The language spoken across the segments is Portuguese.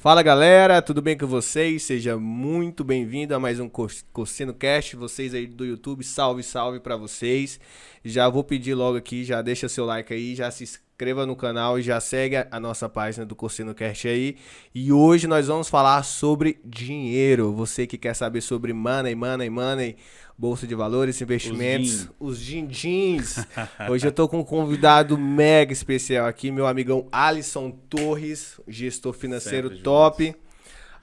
Fala galera, tudo bem com vocês? Seja muito bem-vindo a mais um Cossino Cast. Vocês aí do YouTube, salve, salve pra vocês. Já vou pedir logo aqui, já deixa seu like aí, já se inscreva no canal e já segue a nossa página do Cossino Cast aí. E hoje nós vamos falar sobre dinheiro. Você que quer saber sobre money, bolsa de valores, investimentos, os din-dins. Hoje eu tô com um convidado mega especial aqui, meu amigão Alisson Torres, gestor financeiro Sempre top. juntos.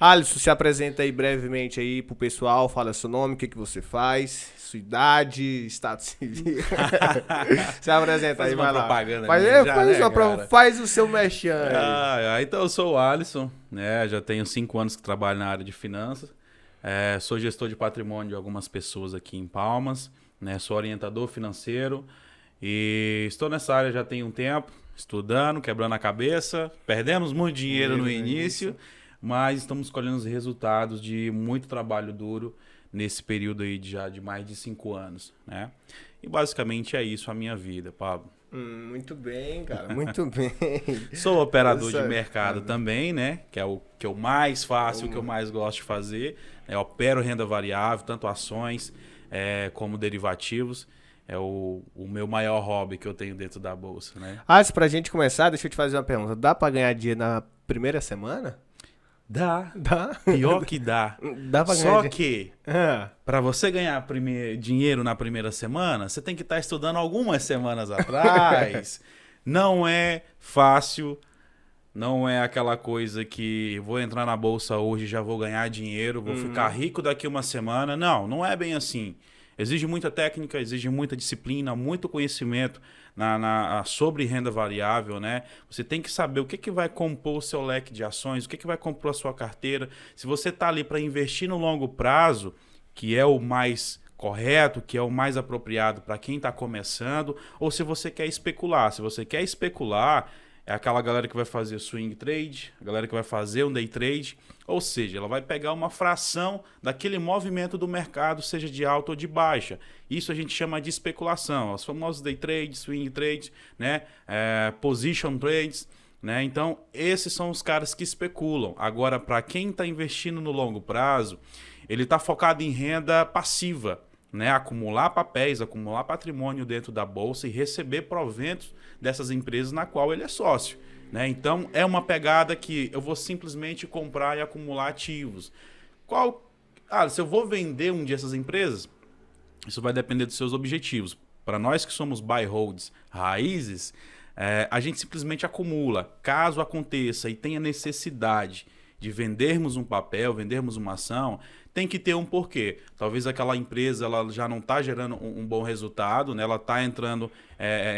Alisson, se apresenta aí brevemente aí pro pessoal, fala seu nome, o que que você faz, sua idade, estado civil. Se apresenta Faz aí, uma vai lá. propaganda Faz, minha já, faz, né, cara? faz o seu merchan aí. Então eu sou o Alisson, né? Já tenho 5 anos que trabalho na área de finanças. Sou gestor de patrimônio de algumas pessoas aqui em Palmas, né? Sou orientador financeiro e estou nessa área já tem um tempo, estudando, quebrando a cabeça. Perdemos muito dinheiro no início, mas estamos colhendo os resultados de muito trabalho duro nesse período aí de mais de 5 anos, né? E basicamente é isso a minha vida, Pablo. Muito bem, cara, muito bem. Sou operador de Essa- mercado também, né? Que é o que eu mais faço, o que eu mais gosto de fazer. Eu opero renda variável, tanto ações como derivativos. É o meu maior hobby que eu tenho dentro da bolsa, né? Alisson, pra gente começar, deixa eu te fazer uma pergunta. Dá pra ganhar dinheiro na primeira semana? Dá. Dá. Pior que dá. Dá pra ganhar Só dinheiro. que, Ah, para você ganhar dinheiro na primeira semana, você tem que estar estudando algumas semanas atrás. Não é fácil. Não é aquela coisa que vou entrar na bolsa hoje e já vou ganhar dinheiro, vou ficar rico daqui uma semana. Não, não é bem assim. Exige muita técnica, exige muita disciplina, muito conhecimento sobre renda variável, né? Você tem que saber o que vai compor o seu leque de ações, o que vai compor a sua carteira. Se você está ali para investir no longo prazo, que é o mais correto, que é o mais apropriado para quem está começando, ou se você quer especular. Se você quer especular, é aquela galera que vai fazer swing trade, a galera que vai fazer um day trade, ou seja, ela vai pegar uma fração daquele movimento do mercado, seja de alta ou de baixa. Isso a gente chama de especulação, os famosos day trades, swing trades, né? Position trades. Né? Então, esses são os caras que especulam. Agora, para quem está investindo no longo prazo, ele está focado em renda passiva, né? Acumular papéis, acumular patrimônio dentro da bolsa e receber proventos dessas empresas na qual ele é sócio. Né? Então, é uma pegada que eu vou simplesmente comprar e acumular ativos. Se eu vou vender um dessas empresas, isso vai depender dos seus objetivos. Para nós que somos buy holds raízes, a gente simplesmente acumula. Caso aconteça e tenha necessidade de vendermos um papel, vendermos uma ação, tem que ter um porquê. Talvez aquela empresa ela já não está gerando um bom resultado, né? Ela está entrando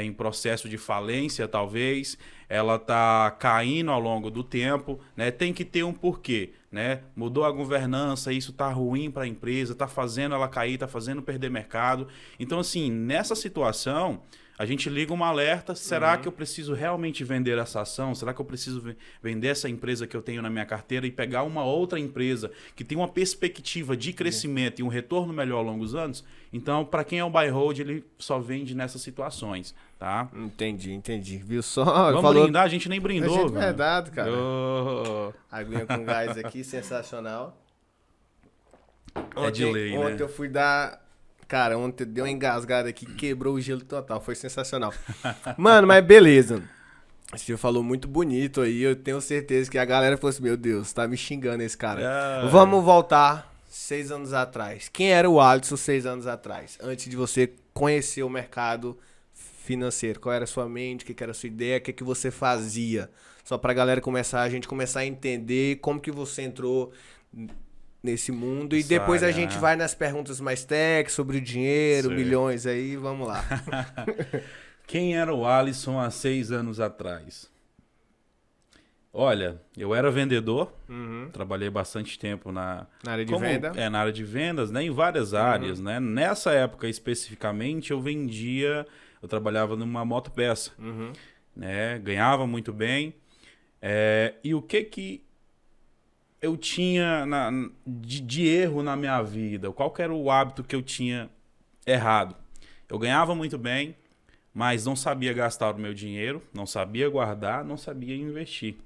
em processo de falência, talvez, ela está caindo ao longo do tempo, né? Tem que ter um porquê. Né? Mudou a governança, isso está ruim para a empresa, está fazendo ela cair, está fazendo perder mercado. Então, assim, nessa situação, a gente liga um alerta, será que eu preciso realmente vender essa ação? Será que eu preciso vender essa empresa que eu tenho na minha carteira e pegar uma outra empresa que tem uma perspectiva de crescimento e um retorno melhor ao longo dos anos? Então, para quem é o buy hold, ele só vende nessas situações, tá? entendi. Viu só? Vamos Falou. brindar? A gente nem brindou, velho. Verdade, cara. Oh, Aguinha com gás aqui, sensacional. de lei, né? Ontem eu fui dar. Cara, ontem deu uma engasgada aqui, quebrou o gelo total. Foi sensacional. Mano, mas beleza. Você falou muito bonito aí. Eu tenho certeza que a galera falou assim: Meu Deus, tá me xingando esse cara. Ah. Vamos voltar 6 anos atrás. Quem era o Alisson 6 anos atrás? Antes de você conhecer o mercado financeiro. Qual era a sua mente? O que era a sua ideia? O que você fazia? Só pra galera começar, a gente começar a entender como que você entrou nesse mundo. E Essa depois a área, gente né? vai nas perguntas mais técnicas sobre o dinheiro, Sim. milhões aí. Vamos lá. Quem era o Alisson há 6 anos atrás? Olha, eu era vendedor, trabalhei bastante tempo Na área de venda. na área de vendas, né, em várias áreas, né? Nessa época especificamente eu trabalhava numa motopeça, né? Ganhava muito bem. E o que eu tinha de erro na minha vida? Qual que era o hábito que eu tinha errado? Eu ganhava muito bem, mas não sabia gastar o meu dinheiro, não sabia guardar, não sabia investir.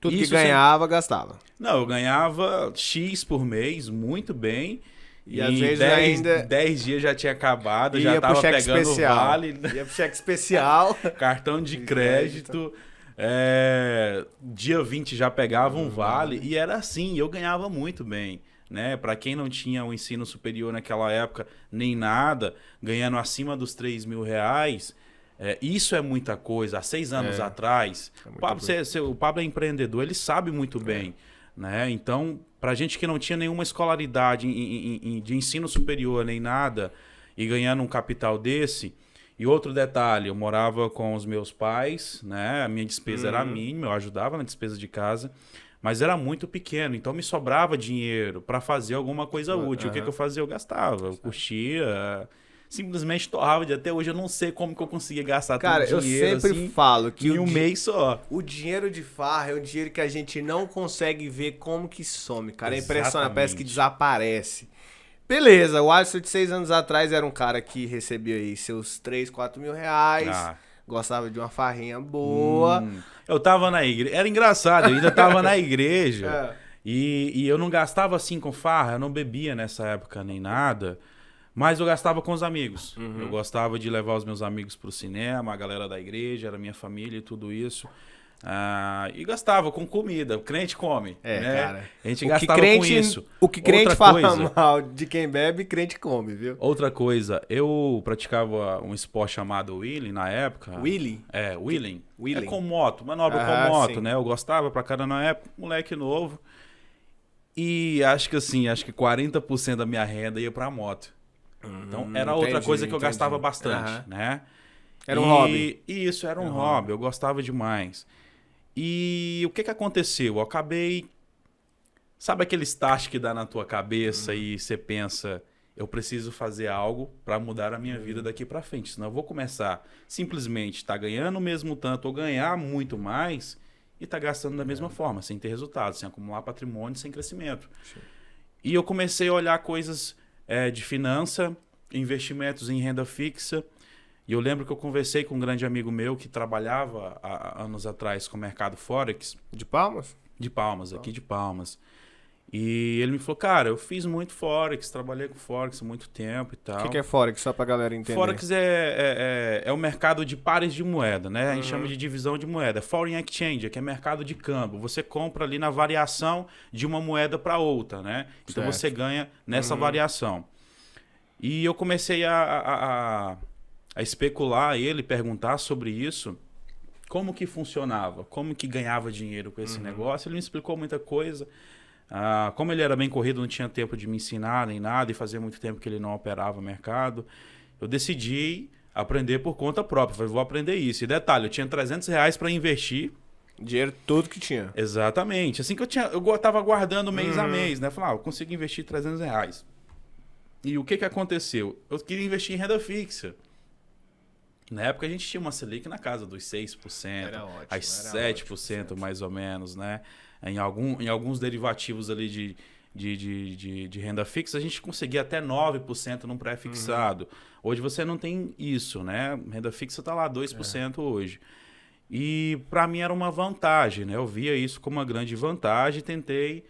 Tudo que ganhava, gastava. Não, eu ganhava X por mês, muito bem. E às vezes ainda 10 dias já tinha acabado, já tava pegando especial. vale. Ia pro cheque especial. Cartão de crédito. Dia 20 já pegava um vale. E era assim, eu ganhava muito bem. Né? Para quem não tinha o ensino superior naquela época, nem nada, ganhando acima dos R$3.000, isso é muita coisa. Há 6 anos atrás, o Pablo é empreendedor, ele sabe muito bem. Né? Então, pra gente que não tinha nenhuma escolaridade de ensino superior nem nada, e ganhando um capital desse. E outro detalhe, eu morava com os meus pais, né? A minha despesa era mínima, eu ajudava na despesa de casa, mas era muito pequeno, então me sobrava dinheiro para fazer alguma coisa útil. O que eu fazia? Eu gastava, eu curtia, simplesmente torrava. Até hoje eu não sei como que eu conseguia gastar tanto dinheiro. Eu sempre falo que em um mês só. O dinheiro de farra é um dinheiro que a gente não consegue ver como que some, cara. É impressionante, parece que desaparece. Beleza, o Alisson de 6 anos atrás era um cara que recebia aí seus 3, 4 mil reais. Gostava de uma farrinha boa. Eu tava na igreja. Era engraçado, eu ainda tava na igreja. E eu não gastava assim com farra, eu não bebia nessa época nem nada. Mas eu gastava com os amigos. Eu gostava de levar os meus amigos pro cinema, a galera da igreja, era minha família e tudo isso. E gastava com comida. O crente come. Né? Cara. A gente gastava com isso. O que crente fala mal de quem bebe, crente come, viu? Outra coisa, eu praticava um esporte chamado wheeling na época. Wheeling? Wheeling. É com moto, manobra com moto, sim. né? Eu gostava pra caramba na época, moleque novo. E acho que 40% da minha renda ia pra moto. Então era outra coisa que eu gastava bastante, né? Era um hobby. Isso, era um hobby, eu gostava demais. E o que aconteceu? Eu acabei... Sabe aquele start que dá na tua cabeça e você pensa, eu preciso fazer algo para mudar a minha vida daqui para frente. Senão eu vou começar simplesmente estar ganhando o mesmo tanto ou ganhar muito mais e estar gastando da mesma forma, sem ter resultado, sem acumular patrimônio, sem crescimento. Sim. E eu comecei a olhar coisas de finança, investimentos em renda fixa. E eu lembro que eu conversei com um grande amigo meu que trabalhava há anos atrás com o mercado Forex. De Palmas? De Palmas, aqui de Palmas. E ele me falou, cara, eu fiz muito Forex, trabalhei com Forex há muito tempo e tal. O que é Forex, só pra galera entender? Forex é o mercado de pares de moeda, né? A gente chama de divisão de moeda. Foreign Exchange, que é mercado de câmbio. Você compra ali na variação de uma moeda para outra, né? Então você ganha nessa variação. E eu comecei a especular ele, perguntar sobre isso, como que funcionava, como que ganhava dinheiro com esse negócio. Ele me explicou muita coisa. Como ele era bem corrido, não tinha tempo de me ensinar nem nada, e fazia muito tempo que ele não operava mercado. Eu decidi aprender por conta própria. Falei, vou aprender isso. E detalhe, eu tinha R$300 para investir. Dinheiro todo que tinha. Exatamente. Assim que eu estava guardando mês a mês, né? Falei, eu consigo investir R$300. E o que aconteceu? Eu queria investir em renda fixa. Na época a gente tinha uma Selic na casa dos 6%, era ótimo, às 7% mais ou menos, né? Em alguns derivativos ali de renda fixa, a gente conseguia até 9% num pré-fixado. Hoje você não tem isso, né? Renda fixa está lá 2% hoje. E para mim era uma vantagem, né? Eu via isso como uma grande vantagem e tentei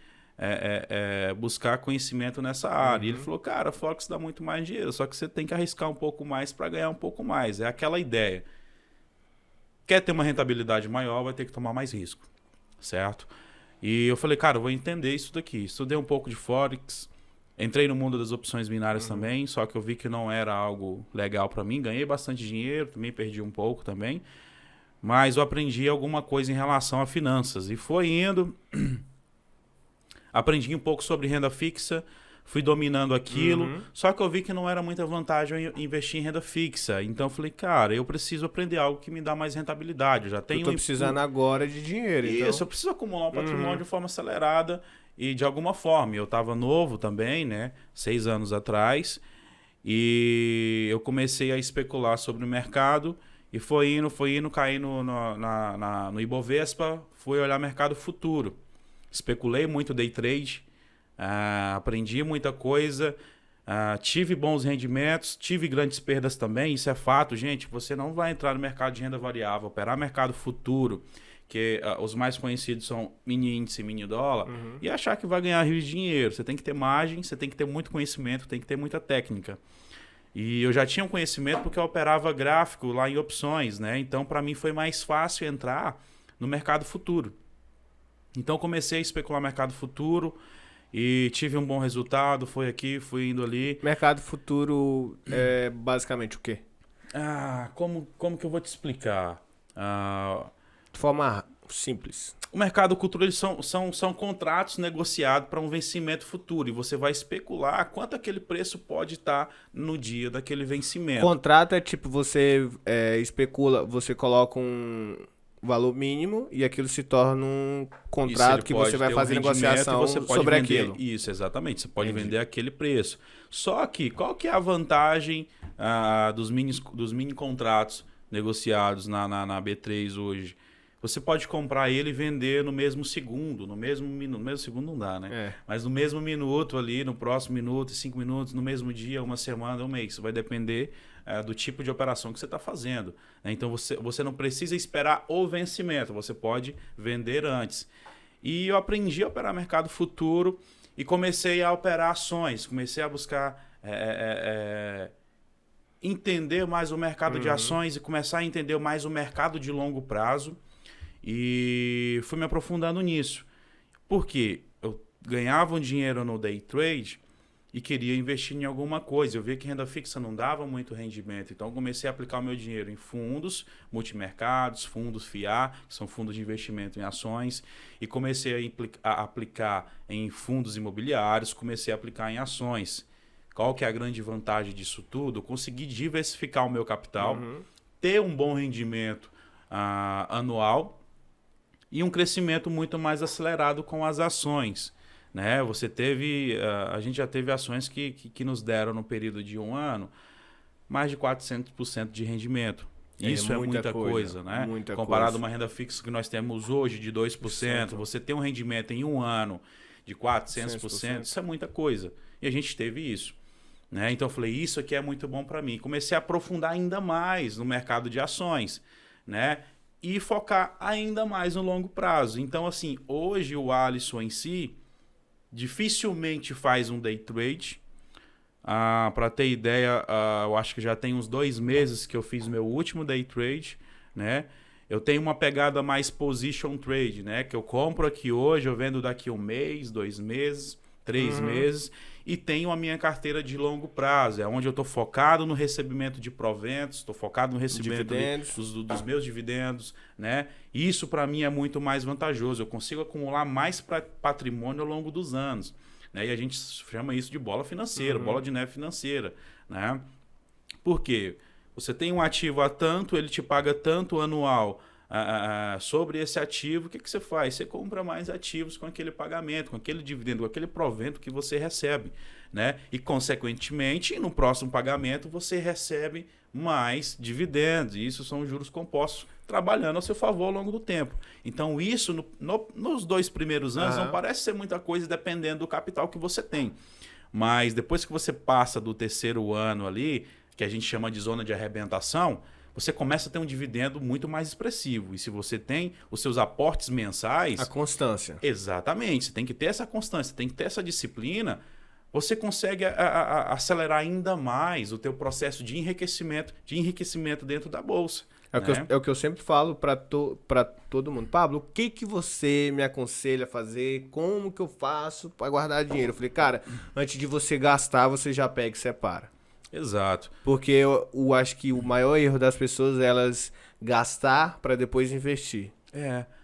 buscar conhecimento nessa área. E ele falou, cara, Forex dá muito mais dinheiro, só que você tem que arriscar um pouco mais para ganhar um pouco mais. É aquela ideia. Quer ter uma rentabilidade maior, vai ter que tomar mais risco, certo? E eu falei, cara, eu vou entender isso daqui. Estudei um pouco de Forex, entrei no mundo das opções binárias também, só que eu vi que não era algo legal para mim. Ganhei bastante dinheiro, também perdi um pouco também, mas eu aprendi alguma coisa em relação a finanças. E foi indo... Aprendi um pouco sobre renda fixa, fui dominando aquilo, só que eu vi que não era muita vantagem eu investir em renda fixa. Então eu falei, cara, eu preciso aprender algo que me dá mais rentabilidade. Eu já tenho. Eu tô precisando agora de dinheiro. Isso, então... eu preciso acumular um patrimônio de forma acelerada e de alguma forma. Eu estava novo também, né? 6 anos atrás. E eu comecei a especular sobre o mercado e foi indo, caí no Ibovespa, fui olhar mercado futuro. Especulei muito day trade, aprendi muita coisa, tive bons rendimentos, tive grandes perdas também, isso é fato, gente. Você não vai entrar no mercado de renda variável, operar mercado futuro, porque os mais conhecidos são mini índice e mini dólar, e achar que vai ganhar rios de dinheiro. Você tem que ter margem, você tem que ter muito conhecimento, tem que ter muita técnica. E eu já tinha um conhecimento porque eu operava gráfico lá em opções, né? Então, para mim foi mais fácil entrar no mercado futuro. Então, comecei a especular mercado futuro e tive um bom resultado. Foi aqui, fui indo ali. Mercado futuro é basicamente o quê? Como que eu vou te explicar? De forma simples. O mercado cultural são contratos negociados para um vencimento futuro. E você vai especular quanto aquele preço pode estar no dia daquele vencimento. Contrato é tipo, você especula, você coloca um valor mínimo e aquilo se torna um contrato que você vai fazer negociação você pode sobre vender aquilo. Isso, exatamente. Você pode vender aquele preço. Só que, qual que é a vantagem dos mini contratos negociados na B3 hoje? Você pode comprar ele e vender no mesmo segundo, no mesmo segundo não dá, né? Mas no mesmo minuto ali, no próximo minuto, 5 minutos, no mesmo dia, uma semana, um mês. Isso vai depender do tipo de operação que você está fazendo, né? Então você não precisa esperar o vencimento, você pode vender antes. E eu aprendi a operar mercado futuro e comecei a operar ações, comecei a buscar entender mais o mercado de ações e começar a entender mais o mercado de longo prazo. E fui me aprofundando nisso. Porque eu ganhava um dinheiro no day trade e queria investir em alguma coisa. Eu vi que renda fixa não dava muito rendimento. Então, eu comecei a aplicar o meu dinheiro em fundos, multimercados, fundos FIA, que são fundos de investimento em ações. E comecei a aplicar em fundos imobiliários, comecei a aplicar em ações. Qual que é a grande vantagem disso tudo? Eu consegui diversificar o meu capital, ter um bom rendimento anual, e um crescimento muito mais acelerado com as ações, né? A gente já teve ações que nos deram no período de um ano mais de 400% de rendimento. Isso é muita coisa, né? Comparado a uma renda fixa que nós temos hoje de 2%, você tem um rendimento em um ano de 400%, isso é muita coisa. E a gente teve isso, né? Então eu falei, isso aqui é muito bom para mim. Comecei a aprofundar ainda mais no mercado de ações, né? E focar ainda mais no longo prazo. Então, assim, hoje o Alisson em si dificilmente faz um day trade. Para ter ideia, eu acho que já tem uns 2 meses que eu fiz meu último day trade, né? Eu tenho uma pegada mais position trade, né? Que eu compro aqui hoje, eu vendo daqui 1 mês, 2 meses, 3 meses. E tenho a minha carteira de longo prazo, é onde eu estou focado no recebimento de proventos, estou focado no recebimento dos meus dividendos, né? Isso para mim é muito mais vantajoso, eu consigo acumular mais patrimônio ao longo dos anos, né? E a gente chama isso de bola financeira, bola de neve financeira, né? Por quê? Você tem um ativo a tanto, ele te paga tanto anual sobre esse ativo, o que você faz? Você compra mais ativos com aquele pagamento, com aquele dividendo, com aquele provento que você recebe, né? E, consequentemente, no próximo pagamento, você recebe mais dividendos. E isso são juros compostos trabalhando a seu favor ao longo do tempo. Então, isso, nos 2 primeiros anos, não parece ser muita coisa, dependendo do capital que você tem. Mas, depois que você passa do 3º ano ali, que a gente chama de zona de arrebentação, você começa a ter um dividendo muito mais expressivo. E se você tem os seus aportes mensais... A constância. Exatamente. Você tem que ter essa constância, tem que ter essa disciplina. Você consegue acelerar ainda mais o teu processo de enriquecimento dentro da bolsa. É o que eu sempre falo para todo mundo. Pablo, o que você me aconselha a fazer? Como que eu faço para guardar dinheiro? Eu falei, cara, antes de você gastar, você já pega e separa. Exato. Porque eu acho que o maior erro das pessoas é elas gastar para depois investir.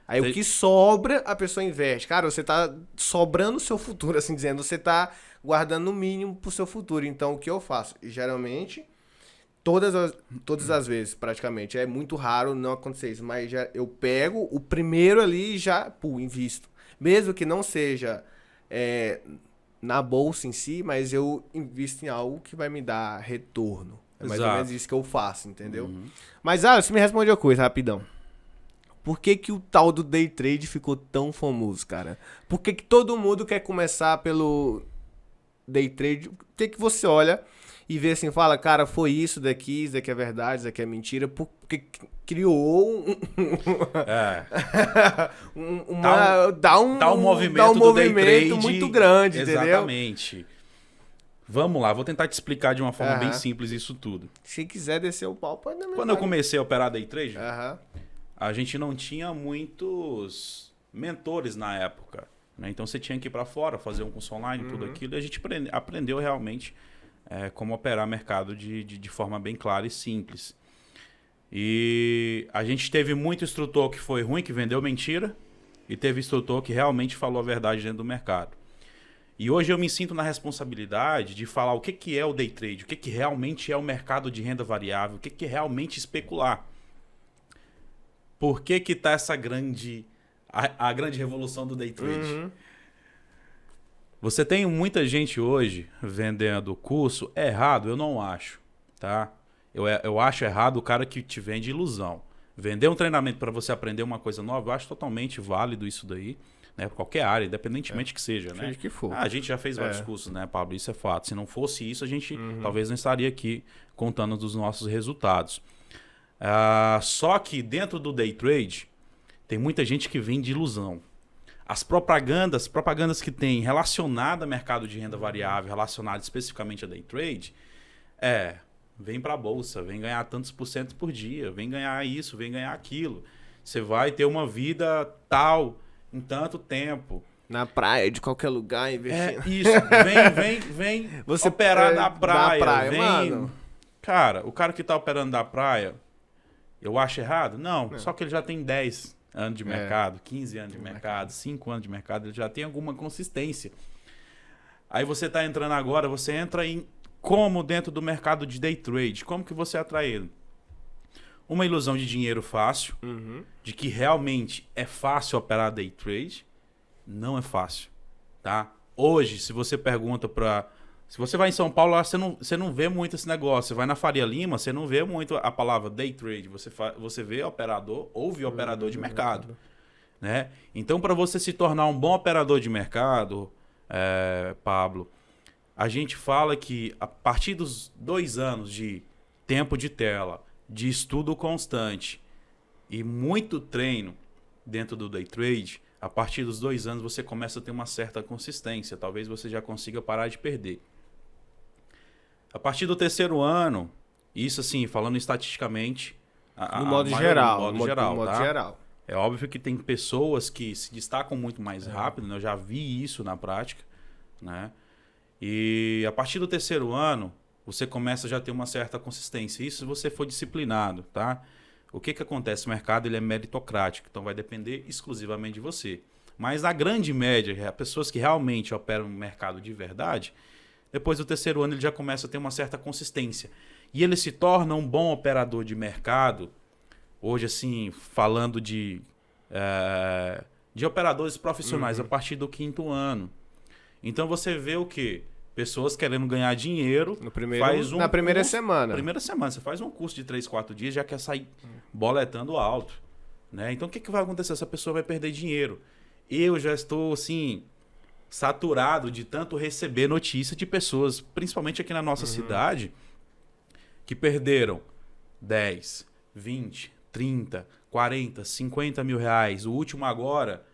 Aí o que sobra, a pessoa investe. Cara, você tá sobrando o seu futuro, assim dizendo. Você tá guardando o mínimo pro seu futuro. Então, o que eu faço? E, geralmente, todas as vezes, praticamente. É muito raro não acontecer isso. Mas eu pego o primeiro ali e já, invisto. Mesmo que não seja... na bolsa em si, mas eu invisto em algo que vai me dar retorno. É mais ou menos isso que eu faço, entendeu? Mas, você me responde uma coisa, rapidão. Por que o tal do day trade ficou tão famoso, cara? Por que todo mundo quer começar pelo day trade? O que você olha e vê assim, fala, cara, foi isso daqui é verdade, isso daqui é mentira, porque criou dá um movimento do day trade muito grande, entendeu? Exatamente. Vamos lá, vou tentar te explicar de uma forma bem simples isso tudo. Se quiser descer o pau, pode dar. Quando eu comecei a operar day trade, a gente não tinha muitos mentores na época, né? Então você tinha que ir para fora, fazer um curso online, tudo aquilo, e a gente aprendeu realmente como operar mercado de forma bem clara e simples. E a gente teve muito instrutor que foi ruim, que vendeu mentira, e teve instrutor que realmente falou a verdade dentro do mercado. E hoje eu me sinto na responsabilidade de falar o que é o day trade, o que realmente é o mercado de renda variável, o que é realmente especular. Por que está essa grande revolução do day trade? Você tem muita gente hoje vendendo curso errado, eu não acho, tá? Eu acho errado o cara que te vende ilusão. Vender um treinamento para você aprender uma coisa nova, eu acho totalmente válido isso daí. Né, qualquer área, independentemente que seja, né? Que for. A gente já fez vários cursos, né, Pablo? Isso é fato. Se não fosse isso, a gente talvez não estaria aqui contando dos nossos resultados. Só que dentro do day trade, tem muita gente que vende ilusão. As propagandas que tem relacionada ao mercado de renda variável, relacionado especificamente a day trade, vem para a bolsa, vem ganhar tantos % por dia, vem ganhar isso, vem ganhar aquilo. Você vai ter uma vida tal em tanto tempo. Na praia, de qualquer lugar, investindo. Isso. Vem você operar na praia. Mano. Cara, o cara que tá operando da praia, eu acho errado? Não. Só que ele já tem 10 anos de mercado, 15 anos de mercado, 5 anos de mercado, ele já tem alguma consistência. Aí você tá entrando agora, você entra em como dentro do mercado de day trade, como que você atrai ele? Uma ilusão de dinheiro fácil, de que realmente é fácil operar day trade, não é fácil, tá? Hoje, se você pergunta se você vai em São Paulo, lá você não vê muito esse negócio. Você vai na Faria Lima, você não vê muito a palavra day trade. Você vê operador, ouve operador de mercado, né? Então, para você se tornar um bom operador de mercado, Pablo, a gente fala que a partir dos 2 anos de tempo de tela, de estudo constante e muito treino dentro do day trade, a partir dos 2 anos você começa a ter uma certa consistência. Talvez você já consiga parar de perder. A partir do 3º ano, isso assim, falando estatisticamente, no modo geral. É óbvio que tem pessoas que se destacam muito mais rápido, né? Eu já vi isso na prática, né? E a partir do 3º ano, você começa já a ter uma certa consistência. Isso se você for disciplinado, tá? O que acontece? O mercado ele é meritocrático, então vai depender exclusivamente de você. Mas na grande média, pessoas que realmente operam no mercado de verdade, depois do 3º ano ele já começa a ter uma certa consistência. E ele se torna um bom operador de mercado. Hoje, assim, falando de operadores profissionais a partir do 5º ano. Então você vê o quê? Pessoas querendo ganhar dinheiro. Na primeira semana. Primeira semana. Você faz um curso de 3, 4 dias, já quer sair boletando alto. Né? Então o que vai acontecer? Essa pessoa vai perder dinheiro. Eu já estou, assim, saturado de tanto receber notícia de pessoas, principalmente aqui na nossa cidade, que perderam 10, 20, 30, 40, 50 mil reais. O último agora,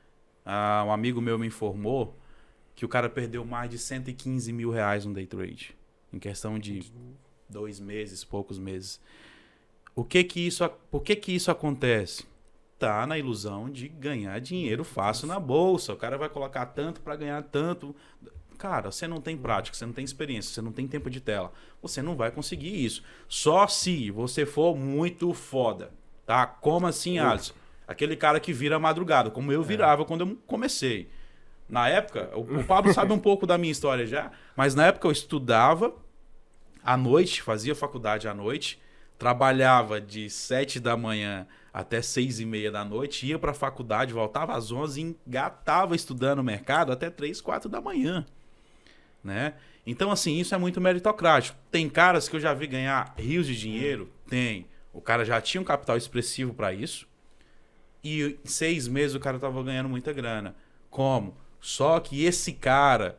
um amigo meu me informou que o cara perdeu mais de 115 mil reais no day trade. Em questão de 2 meses, poucos meses. Por que isso acontece? Tá na ilusão de ganhar dinheiro fácil na bolsa. O cara vai colocar tanto para ganhar tanto. Cara, você não tem prática, você não tem experiência, você não tem tempo de tela. Você não vai conseguir isso. Só se você for muito foda. Tá? Como assim, Alisson? Aquele cara que vira madrugada, como eu virava quando eu comecei. Na época, o Pablo sabe um pouco da minha história já, mas na época eu estudava à noite, fazia faculdade à noite, trabalhava de 7 da manhã até 6:30 da noite, ia para a faculdade, voltava às 11 e engatava estudando o mercado até 3, 4 da manhã. Né? Então, assim, isso é muito meritocrático. Tem caras que eu já vi ganhar rios de dinheiro? Tem. O cara já tinha um capital expressivo para isso e em 6 meses o cara estava ganhando muita grana. Como? Só que esse cara,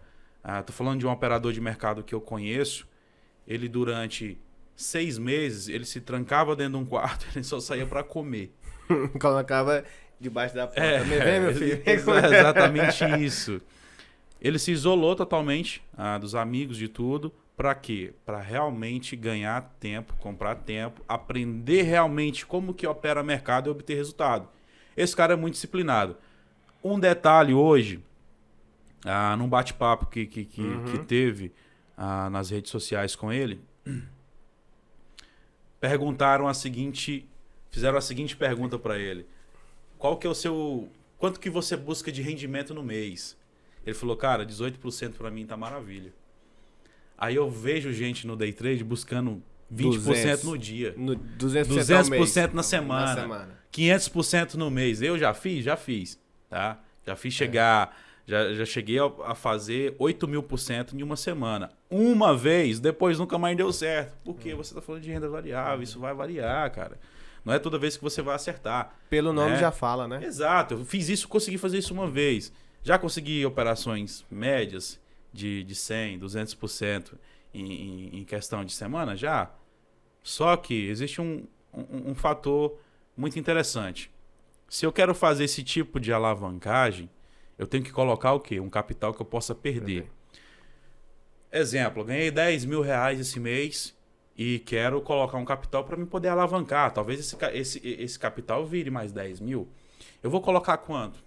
tô falando de um operador de mercado que eu conheço, ele durante 6 meses, ele se trancava dentro de um quarto, ele só saía para comer. Colocava debaixo da porta. Me vem, meu filho. Exatamente isso. Ele se isolou totalmente dos amigos, de tudo. Para quê? Para realmente ganhar tempo, comprar tempo, aprender realmente como que opera o mercado e obter resultado. Esse cara é muito disciplinado. Um detalhe hoje, num bate-papo que teve nas redes sociais com ele, fizeram a seguinte pergunta para ele: qual que é quanto que você busca de rendimento no mês? Ele falou, cara, 18% para mim tá maravilha. Aí eu vejo gente no day trade buscando 20% no dia. 200% na semana. 500% no mês. Eu já fiz, tá? Já fiz já cheguei a fazer 8.000% em uma semana. Uma vez, depois nunca mais deu certo. Porque você tá falando de renda variável, isso vai variar, cara. Não é toda vez que você vai acertar. Pelo nome já fala, né? Exato. Eu fiz isso, consegui fazer isso uma vez. Já consegui operações médias de 100%, 200% em questão de semana? Já. Só que existe um fator muito interessante. Se eu quero fazer esse tipo de alavancagem, eu tenho que colocar o quê? Um capital que eu possa perder. Exemplo, eu ganhei 10 mil reais esse mês e quero colocar um capital para me poder alavancar. Talvez esse capital vire mais 10 mil. Eu vou colocar quanto?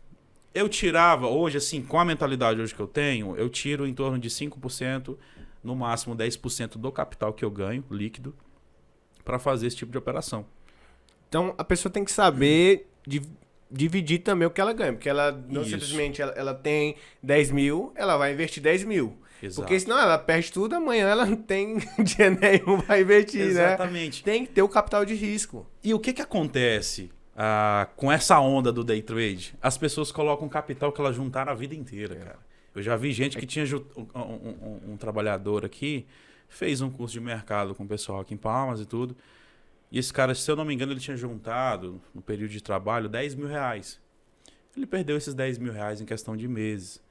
Eu tirava hoje, assim, com a mentalidade hoje que eu tenho, eu tiro em torno de 5%, no máximo 10% do capital que eu ganho, líquido, para fazer esse tipo de operação. Então, a pessoa tem que saber dividir também o que ela ganha. Porque ela não simplesmente ela tem 10 mil, ela vai investir 10 mil. Exato. Porque senão ela perde tudo, amanhã ela não tem dinheiro nenhum para investir, exatamente, né? Tem que ter o capital de risco. E o que acontece com essa onda do day trade? As pessoas colocam um capital que elas juntaram a vida inteira, cara. Eu já vi gente que tinha um trabalhador aqui, fez um curso de mercado com o pessoal aqui em Palmas e tudo. E esse cara, se eu não me engano, ele tinha juntado, no período de trabalho, 10 mil reais. Ele perdeu esses 10 mil reais em questão de meses.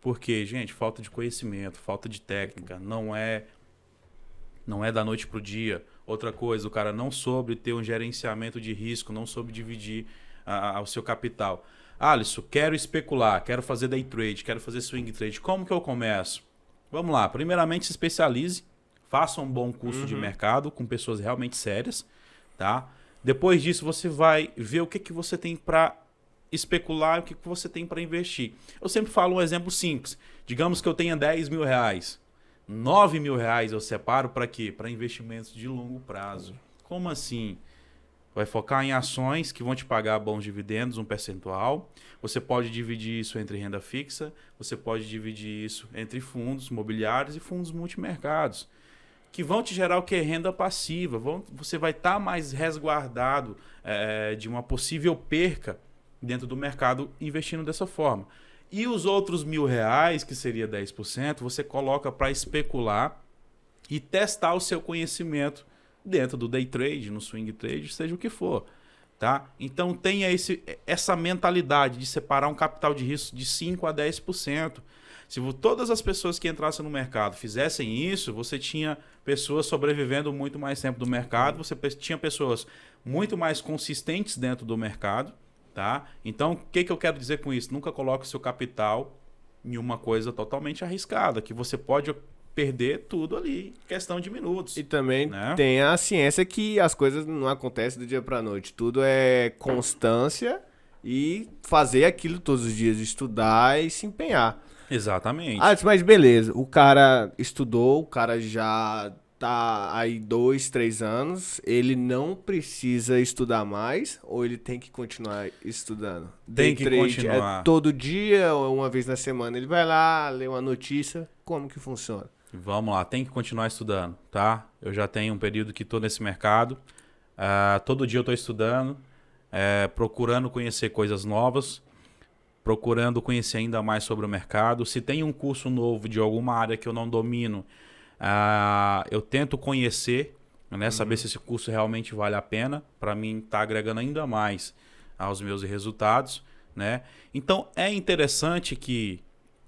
Por quê, gente? Falta de conhecimento, falta de técnica. Não é da noite pro dia. Outra coisa, o cara não soube ter um gerenciamento de risco, não soube dividir o seu capital. Alisson, quero especular, quero fazer day trade, quero fazer swing trade. Como que eu começo? Vamos lá. Primeiramente, se especialize. Faça um bom curso de mercado com pessoas realmente sérias. Tá? Depois disso, você vai ver o que você tem para especular, o que você tem para investir. Eu sempre falo um exemplo simples. Digamos que eu tenha 10 mil reais. 9 mil reais eu separo para quê? Para investimentos de longo prazo. Como assim? Vai focar em ações que vão te pagar bons dividendos, um percentual. Você pode dividir isso entre renda fixa, você pode dividir isso entre fundos imobiliários e fundos multimercados, que vão te gerar o que? Renda passiva. Você vai estar mais resguardado de uma possível perca dentro do mercado investindo dessa forma. E os outros R$1.000, que seria 10%, você coloca para especular e testar o seu conhecimento dentro do day trade, no swing trade, seja o que for. Tá? Então tenha essa mentalidade de separar um capital de risco de 5% a 10%. Se todas as pessoas que entrassem no mercado fizessem isso, você tinha pessoas sobrevivendo muito mais tempo do mercado, você tinha pessoas muito mais consistentes dentro do mercado. Tá? Então, o que eu quero dizer com isso? Nunca coloque o seu capital em uma coisa totalmente arriscada, que você pode perder tudo ali em questão de minutos. E também tem a ciência que as coisas não acontecem do dia para a noite. Tudo é constância e fazer aquilo todos os dias, estudar e se empenhar. Exatamente. Mas beleza, o cara estudou, o cara já tá aí 2, 3 anos, ele não precisa estudar mais ou ele tem que continuar estudando? Tem que continuar. Todo dia ou uma vez na semana? Ele vai lá, lê uma notícia, como que funciona? Vamos lá, tem que continuar estudando, tá? Eu já tenho um período que estou nesse mercado, todo dia eu estou estudando, procurando conhecer coisas novas, procurando conhecer ainda mais sobre o mercado. Se tem um curso novo de alguma área que eu não domino, eu tento conhecer, né, saber se esse curso realmente vale a pena, para mim tá agregando ainda mais aos meus resultados, né? Então é interessante que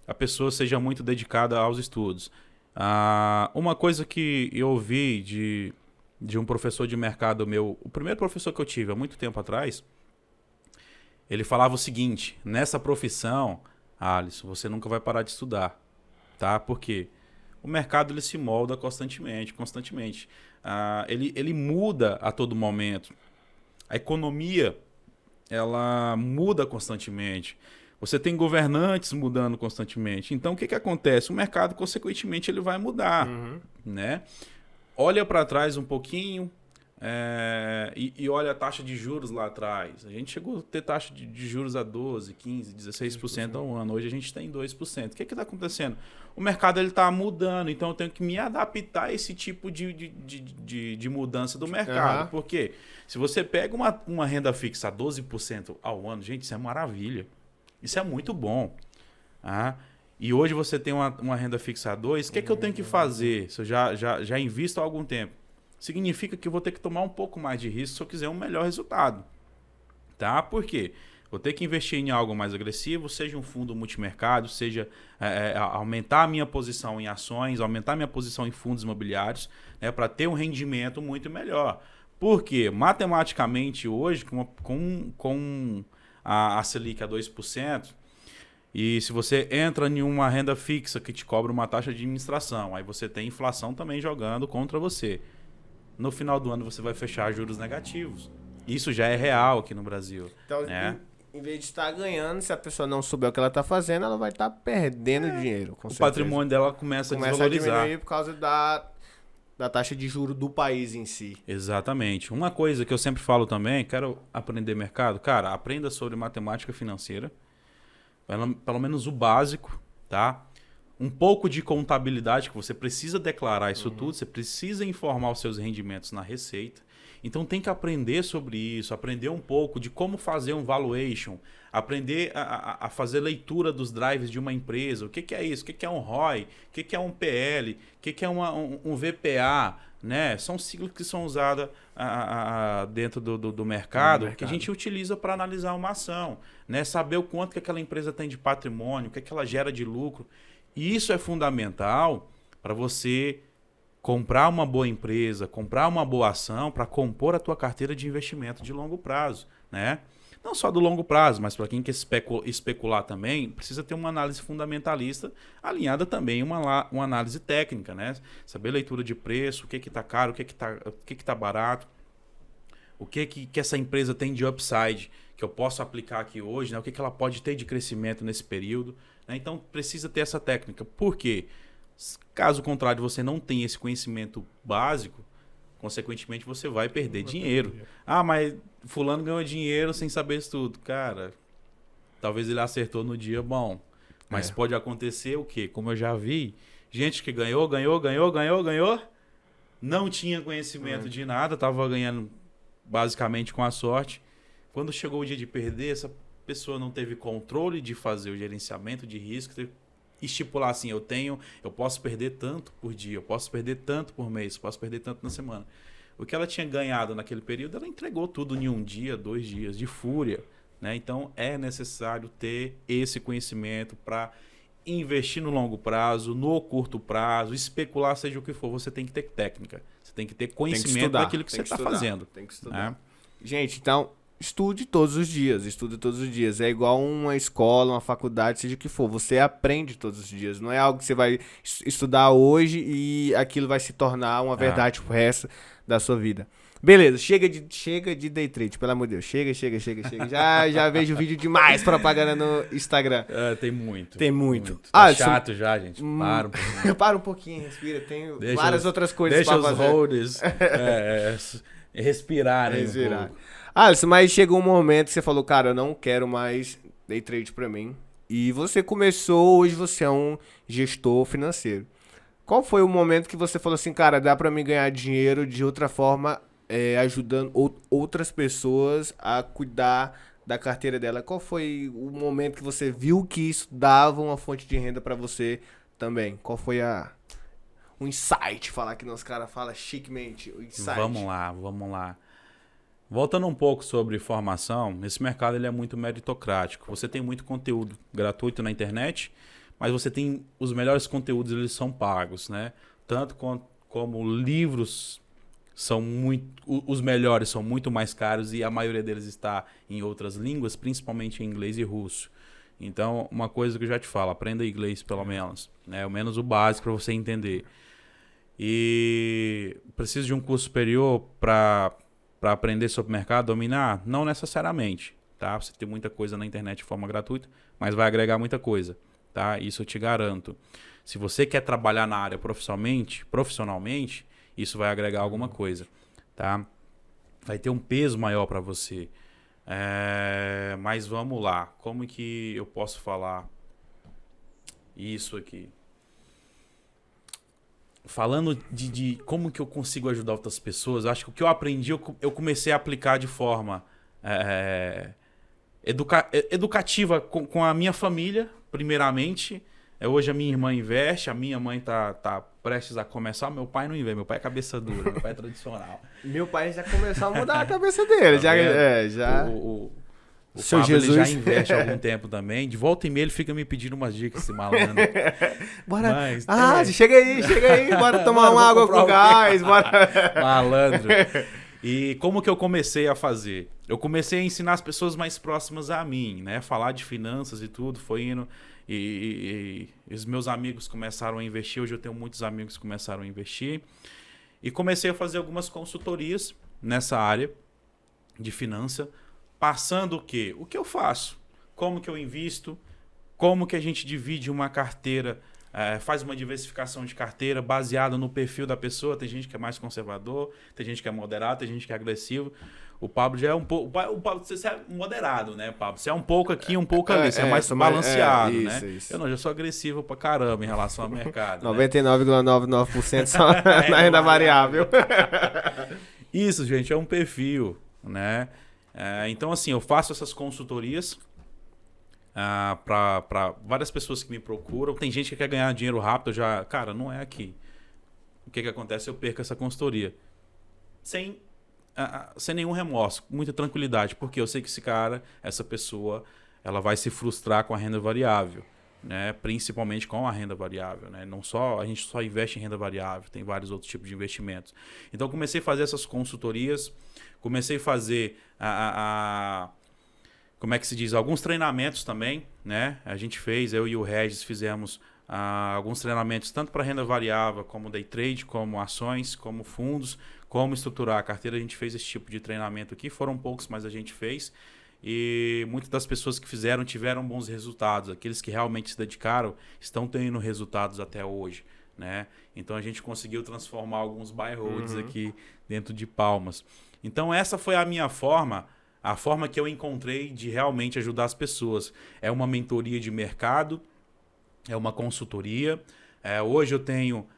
a pessoa seja muito dedicada aos estudos. Uma coisa que eu ouvi de um professor de mercado meu, o primeiro professor que eu tive há muito tempo atrás, ele falava o seguinte: nessa profissão, Alisson, você nunca vai parar de estudar, tá? Por quê? O mercado ele se molda constantemente. Ele muda a todo momento. A economia, ela muda constantemente. Você tem governantes mudando constantemente. Então, o que acontece? O mercado, consequentemente, ele vai mudar, né? Olha para trás um pouquinho e olha a taxa de juros lá atrás. A gente chegou a ter taxa de juros a 12%, 15%, 16% ao ano. Hoje a gente tem 2%. O que está acontecendo? O mercado está mudando, então eu tenho que me adaptar a esse tipo de mudança do mercado. Porque se você pega uma renda fixa a 12% ao ano, gente, isso é maravilha. Isso é muito bom. E hoje você tem uma renda fixa a 2%, o que eu tenho que fazer se eu já invisto há algum tempo? Significa que eu vou ter que tomar um pouco mais de risco se eu quiser um melhor resultado. Tá? Por quê? Vou ter que investir em algo mais agressivo, seja um fundo multimercado, seja aumentar a minha posição em ações, aumentar a minha posição em fundos imobiliários, né, para ter um rendimento muito melhor. Porque matematicamente hoje, com a Selic a 2%, e se você entra em uma renda fixa que te cobra uma taxa de administração, aí você tem inflação também jogando contra você. No final do ano você vai fechar juros negativos. Isso já é real aqui no Brasil. Então, né? em vez de estar ganhando, se a pessoa não souber o que ela está fazendo, ela vai estar perdendo dinheiro. Com certeza. Patrimônio dela começa a desvalorizar. A diminuir por causa da taxa de juros do país em si. Exatamente. Uma coisa que eu sempre falo também, quero aprender mercado, cara, aprenda sobre matemática financeira. Pelo menos o básico, tá? Um pouco de contabilidade, que você precisa declarar isso tudo, você precisa informar os seus rendimentos na Receita. Então tem que aprender sobre isso, aprender um pouco de como fazer um valuation, aprender a fazer leitura dos drives de uma empresa, o que é isso, o que é um ROI, o que é um PL, o que é um VPA, né? São siglas que são usadas dentro do mercado, que a gente utiliza para analisar uma ação, né? Saber o quanto que aquela empresa tem de patrimônio, o que ela gera de lucro. E isso é fundamental para você comprar uma boa empresa, comprar uma boa ação para compor a tua carteira de investimento de longo prazo, né? Não só do longo prazo, mas para quem quer especular também, precisa ter uma análise fundamentalista alinhada também uma análise técnica, né? Saber leitura de preço, o que está caro, o que tá barato, o que essa empresa tem de upside que eu posso aplicar aqui hoje, né? O que ela pode ter de crescimento nesse período, né? Então precisa ter essa técnica. Por quê? Caso contrário, você não tem esse conhecimento básico, consequentemente você vai perder dinheiro. Mas fulano ganhou dinheiro sem saber isso tudo. Cara, talvez ele acertou no dia bom. Mas pode acontecer o quê? Como eu já vi, gente que ganhou, não tinha conhecimento de nada, estava ganhando basicamente com a sorte. Quando chegou o dia de perder, essa pessoa não teve controle de fazer o gerenciamento de risco, estipular assim, eu posso perder tanto por dia, eu posso perder tanto por mês, eu posso perder tanto na semana. O que ela tinha ganhado naquele período, ela entregou tudo em 1 dia, 2 dias, de fúria, né? Então é necessário ter esse conhecimento para investir no longo prazo, no curto prazo, especular, seja o que for, você tem que ter técnica, você tem que ter conhecimento daquilo que você está fazendo. Tem que estudar. Né? Gente, então estude todos os dias. É igual uma escola, uma faculdade, seja o que for. Você aprende todos os dias. Não é algo que você vai estudar hoje e aquilo vai se tornar uma verdade pro resto da sua vida. Beleza, chega de day trade, pelo amor de Deus. Chega. Já vejo vídeo demais propaganda no Instagram. Tem muito. Tá chato já, gente. Para um pouquinho. Para um pouquinho, respira. Tem várias outras coisas pra fazer. Deixa os holders respirarem um pouco. Alisson, mas chegou um momento que você falou, cara, eu não quero mais day trade pra mim. E você começou, hoje você é um gestor financeiro. Qual foi o momento que você falou assim, cara, dá pra mim ganhar dinheiro de outra forma, ajudando outras pessoas a cuidar da carteira dela? Qual foi o momento que você viu que isso dava uma fonte de renda pra você também? Qual foi o insight? Falar que os caras falam chiquemente, o insight. Vamos lá. Voltando um pouco sobre formação, esse mercado ele é muito meritocrático. Você tem muito conteúdo gratuito na internet, mas você tem os melhores conteúdos, eles são pagos, né? Tanto como livros são os melhores são muito mais caros e a maioria deles está em outras línguas, principalmente em inglês e russo. Então, uma coisa que eu já te falo, aprenda inglês pelo menos, né? Ao menos o básico para você entender. E precisa de um curso superior para aprender sobre o mercado, dominar? Não necessariamente, tá? Você tem muita coisa na internet de forma gratuita, mas vai agregar muita coisa, tá? Isso eu te garanto. Se você quer trabalhar na área profissionalmente, isso vai agregar alguma coisa, tá? Vai ter um peso maior para você. Mas vamos lá. Como que eu posso falar isso aqui? Falando de como que eu consigo ajudar outras pessoas, acho que o que eu aprendi, eu comecei a aplicar de forma educativa com a minha família, primeiramente. Hoje a minha irmã investe, a minha mãe tá prestes a começar. Meu pai não investe, meu pai é cabeça dura, meu pai é tradicional. Meu pai já começou a mudar a cabeça dele. Tá o Seu Pablo, Jesus. ele já investe há algum tempo também. De volta e meia ele fica me pedindo umas dicas, esse malandro. Bora. Mas, chega aí. Bora tomar uma água com gás. Bora. Malandro. E como que eu comecei a fazer? Eu comecei a ensinar as pessoas mais próximas a mim, né? Falar de finanças e tudo, foi indo. E os meus amigos começaram a investir. Hoje eu tenho muitos amigos que começaram a investir. E comecei a fazer algumas consultorias nessa área de finança. Passando o quê? O que eu faço? Como que eu invisto? Como que a gente divide uma carteira, faz uma diversificação de carteira baseada no perfil da pessoa? Tem gente que é mais conservador, tem gente que é moderado, tem gente que é agressivo. O Pablo já é um pouco... O Pablo, você é moderado, né, Pablo? Você é um pouco aqui, um pouco ali. Você é mais balanceado, né? Isso. Eu não, já sou agressivo pra caramba em relação ao mercado. 99,99% só na renda variável. Isso, gente, é um perfil, né? Então, assim, eu faço essas consultorias para várias pessoas que me procuram. Tem gente que quer ganhar dinheiro rápido, cara, não é aqui. O que acontece? Eu perco essa consultoria. Sem nenhum remorso, com muita tranquilidade, porque eu sei que essa pessoa, ela vai se frustrar com a renda variável, né? Principalmente com a renda variável, né? A gente só investe em renda variável, tem vários outros tipos de investimentos. Então, eu comecei a fazer essas consultorias. Comecei a fazer como é que se diz? Alguns treinamentos também, né? A gente fez, eu e o Regis fizemos alguns treinamentos tanto para renda variável, como day trade, como ações, como fundos, como estruturar a carteira. A gente fez esse tipo de treinamento aqui. Foram poucos, mas a gente fez. E muitas das pessoas que fizeram tiveram bons resultados. Aqueles que realmente se dedicaram estão tendo resultados até hoje, né? Então a gente conseguiu transformar alguns buy holds aqui dentro de Palmas. Então essa foi a minha forma, a forma que eu encontrei de realmente ajudar as pessoas. É uma mentoria de mercado, é uma consultoria. Hoje eu tenho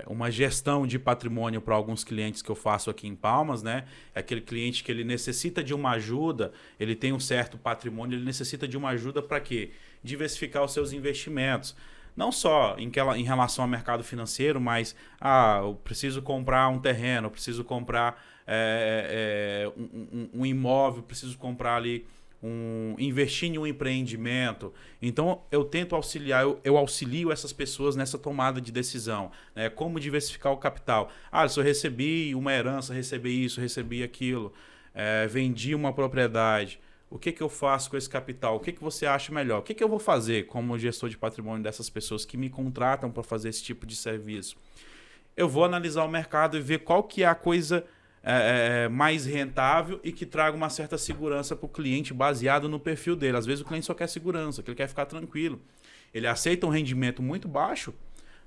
uma gestão de patrimônio para alguns clientes que eu faço aqui em Palmas, né? É aquele cliente que ele necessita de uma ajuda, ele tem um certo patrimônio, ele necessita de uma ajuda para quê? Diversificar os seus investimentos. Não só em relação ao mercado financeiro, mas eu preciso comprar um terreno, eu preciso comprar um imóvel, preciso comprar ali investir em um empreendimento. Então eu tento auxiliar, eu auxilio essas pessoas nessa tomada de decisão, né? Como diversificar o capital. Se eu recebi uma herança, recebi isso, recebi aquilo, vendi uma propriedade. O que eu faço com esse capital? O que você acha melhor? O que eu vou fazer como gestor de patrimônio dessas pessoas que me contratam para fazer esse tipo de serviço? Eu vou analisar o mercado e ver qual que é a coisa mais rentável e que traga uma certa segurança para o cliente baseado no perfil dele. Às vezes o cliente só quer segurança, que ele quer ficar tranquilo. Ele aceita um rendimento muito baixo,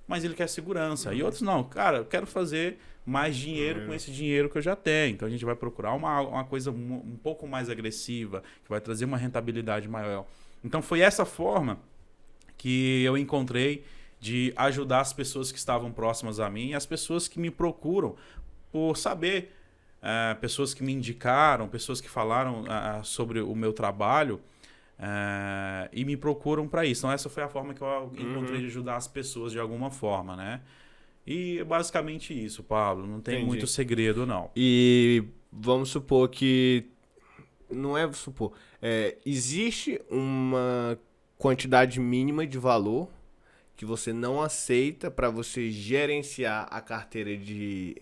mas ele quer segurança. E outros não. Cara, eu quero fazer mais dinheiro com esse dinheiro que eu já tenho. Então a gente vai procurar uma coisa um pouco mais agressiva, que vai trazer uma rentabilidade maior. Então foi essa forma que eu encontrei de ajudar as pessoas que estavam próximas a mim e as pessoas que me procuram por saber, pessoas que me indicaram, pessoas que falaram sobre o meu trabalho e me procuram para isso. Então essa foi a forma que eu encontrei de ajudar as pessoas de alguma forma, né? E é basicamente isso, Pablo. Não tem muito segredo, não. E vamos supor que... Não é supor. Existe uma quantidade mínima de valor que você não aceita para você gerenciar a carteira de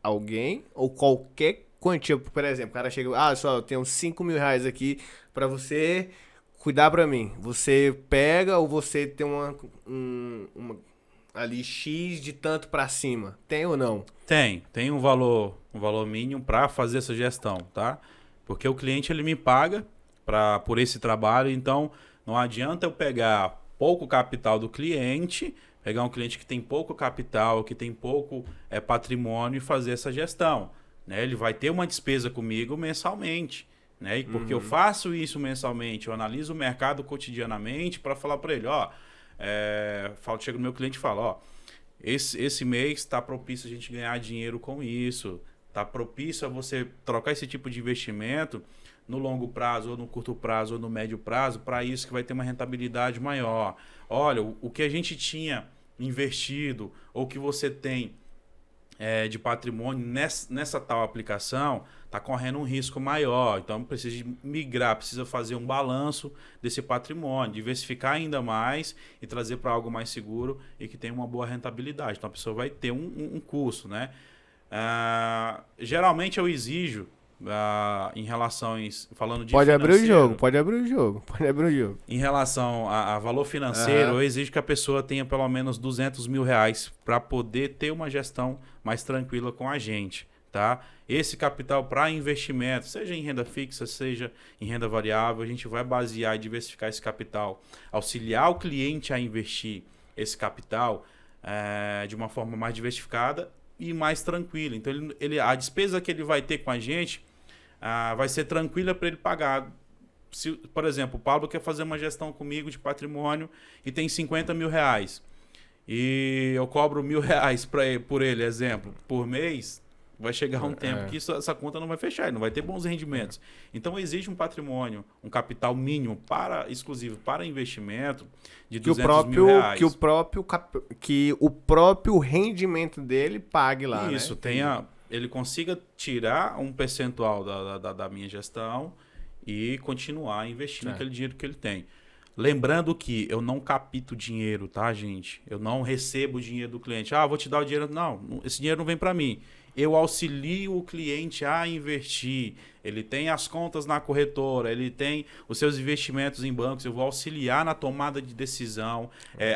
alguém ou qualquer quantia. Por exemplo, o cara chega, só eu tenho R$ 5.000 aqui para você cuidar para mim. Você pega ou você tem uma ali X de tanto para cima? Tem ou não? Tem um valor mínimo para fazer essa gestão, tá? Porque o cliente ele me paga por esse trabalho, então não adianta eu pegar pouco capital do cliente, pegar um cliente que tem pouco capital, que tem pouco patrimônio e fazer essa gestão, né? Ele vai ter uma despesa comigo mensalmente, né? E porque eu faço isso mensalmente, eu analiso o mercado cotidianamente para falar para ele, chega no meu cliente e fala, esse mês está propício a gente ganhar dinheiro com isso, está propício a você trocar esse tipo de investimento no longo prazo, ou no curto prazo, ou no médio prazo, para isso que vai ter uma rentabilidade maior. Olha, o que a gente tinha investido, ou que você tem de patrimônio nessa tal aplicação, está correndo um risco maior. Então, precisa migrar, precisa fazer um balanço desse patrimônio, diversificar ainda mais e trazer para algo mais seguro e que tenha uma boa rentabilidade. Então, a pessoa vai ter um custo, né? Geralmente, eu exijo em relações, falando de pode abrir o jogo. Em relação a valor financeiro, eu exijo que a pessoa tenha pelo menos R$ 200.000 para poder ter uma gestão mais tranquila com a gente, tá? Esse capital para investimento, seja em renda fixa, seja em renda variável, a gente vai basear e diversificar esse capital, auxiliar o cliente a investir esse capital de uma forma mais diversificada e mais tranquila. Então, a despesa que ele vai ter com a gente vai ser tranquila para ele pagar. Se, por exemplo, o Pablo quer fazer uma gestão comigo de patrimônio e tem R$ 50.000 e eu cobro R$ 1.000 por ele, exemplo, por mês, vai chegar um tempo que essa conta não vai fechar, ele não vai ter bons rendimentos. Então, existe um patrimônio, um capital mínimo exclusivo para investimento de R$ 200.000. Que o próprio rendimento dele pague lá, isso, né? ele consiga tirar um percentual da minha gestão e continuar investindo aquele dinheiro que ele tem. Lembrando que eu não capto dinheiro, tá, gente? Eu não recebo o dinheiro do cliente. Vou te dar o dinheiro. Não, esse dinheiro não vem para mim. Eu auxilio o cliente a investir. Ele tem as contas na corretora, ele tem os seus investimentos em bancos. Eu vou auxiliar na tomada de decisão,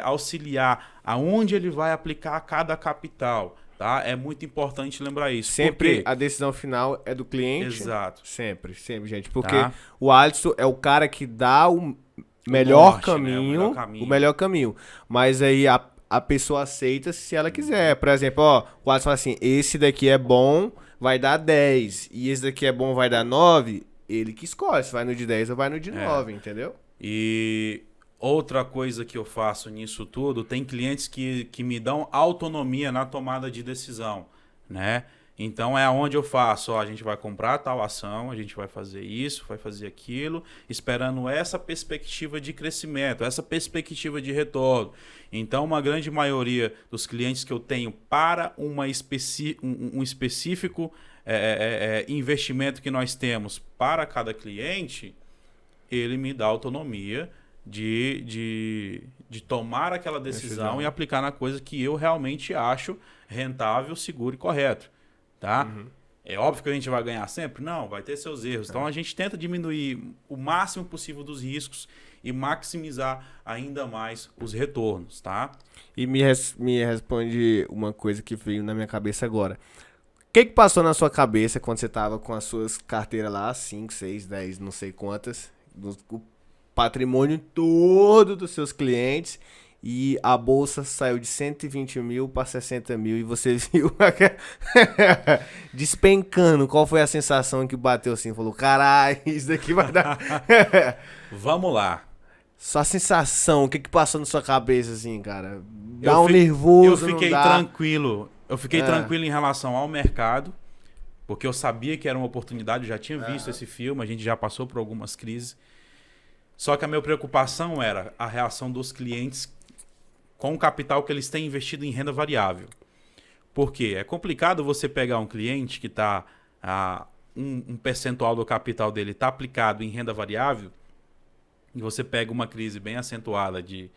auxiliar aonde ele vai aplicar cada capital. Tá? É muito importante lembrar isso. Sempre a decisão final é do cliente. Exato. Sempre, gente. Porque o Alisson é o cara que dá o melhor caminho. Mas aí a pessoa aceita se ela quiser. Por exemplo, o Alisson fala assim, esse daqui é bom, vai dar 10. E esse daqui é bom, vai dar 9. Ele que escolhe se vai no de 10 ou vai no de 9, entendeu? E outra coisa que eu faço nisso tudo, tem clientes que me dão autonomia na tomada de decisão, né? Então é onde eu faço, a gente vai comprar tal ação, a gente vai fazer isso, vai fazer aquilo, esperando essa perspectiva de crescimento, essa perspectiva de retorno. Então, uma grande maioria dos clientes que eu tenho para um específico investimento que nós temos para cada cliente, ele me dá autonomia de tomar aquela decisão e aplicar na coisa que eu realmente acho rentável, seguro e correto. Tá? É óbvio que a gente vai ganhar sempre? Não, vai ter seus erros. Então a gente tenta diminuir o máximo possível dos riscos e maximizar ainda mais os retornos, tá? E me responde uma coisa que veio na minha cabeça agora. O que passou na sua cabeça quando você tava com as suas carteiras lá, 5, 6, 10, não sei quantas, o patrimônio todo dos seus clientes, e a bolsa saiu de 120 mil para 60 mil e você viu despencando? Qual foi a sensação que bateu assim? Falou, caralho, isso daqui vai dar... Vamos lá. Sua sensação, o que passou na sua cabeça assim, cara? Dá nervoso, eu fiquei tranquilo. Eu fiquei tranquilo em relação ao mercado, porque eu sabia que era uma oportunidade, eu já tinha visto esse filme, a gente já passou por algumas crises. Só que a minha preocupação era a reação dos clientes com o capital que eles têm investido em renda variável. Por quê? É complicado você pegar um cliente que está um percentual do capital dele está aplicado em renda variável e você pega uma crise bem acentuada de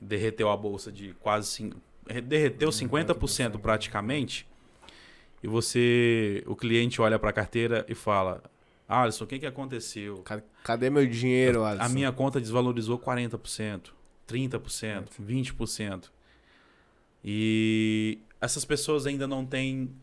derreteu a bolsa de derreteu 50% praticamente, e o cliente olha para a carteira e fala: Alisson, o que aconteceu? Cadê meu dinheiro, Alisson? A minha conta desvalorizou 40%, 30%, 20%. E essas pessoas ainda não têm,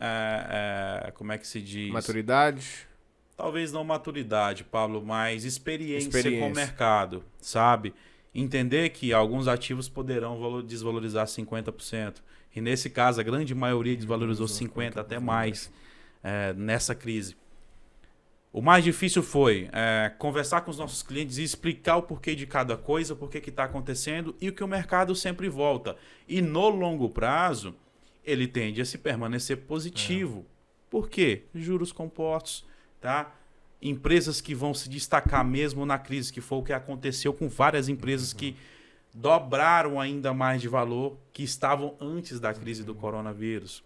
como é que se diz? Maturidade? Talvez não maturidade, Pablo, mas experiência com o mercado, sabe? Entender que alguns ativos poderão desvalorizar 50%. E nesse caso, a grande maioria desvalorizou 50% até mais nessa crise. O mais difícil foi conversar com os nossos clientes e explicar o porquê de cada coisa, o porquê que está acontecendo e o que o mercado sempre volta. E no longo prazo, ele tende a se permanecer positivo. Por quê? Juros compostos, tá? Empresas que vão se destacar mesmo na crise, que foi o que aconteceu com várias empresas que dobraram ainda mais de valor que estavam antes da crise do coronavírus,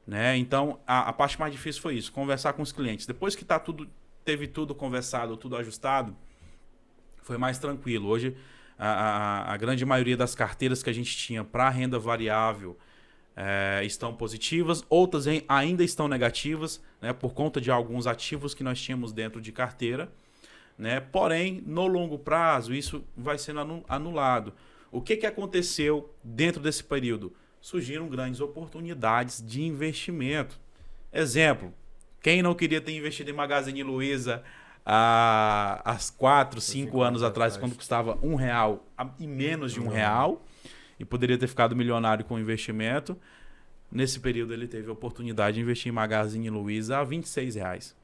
né? Então, a parte mais difícil foi isso, conversar com os clientes. Depois que teve tudo conversado, tudo ajustado, foi mais tranquilo. Hoje, a grande maioria das carteiras que a gente tinha para renda variável estão positivas, outras ainda estão negativas, né, por conta de alguns ativos que nós tínhamos dentro de carteira, né? Porém, no longo prazo, isso vai sendo anulado. O que aconteceu dentro desse período? Surgiram grandes oportunidades de investimento. Exemplo, quem não queria ter investido em Magazine Luiza há 4, 5 anos atrás, quando custava R$1 e menos de R$1, e poderia ter ficado milionário com o investimento. Nesse período ele teve a oportunidade de investir em Magazine Luiza a R$26.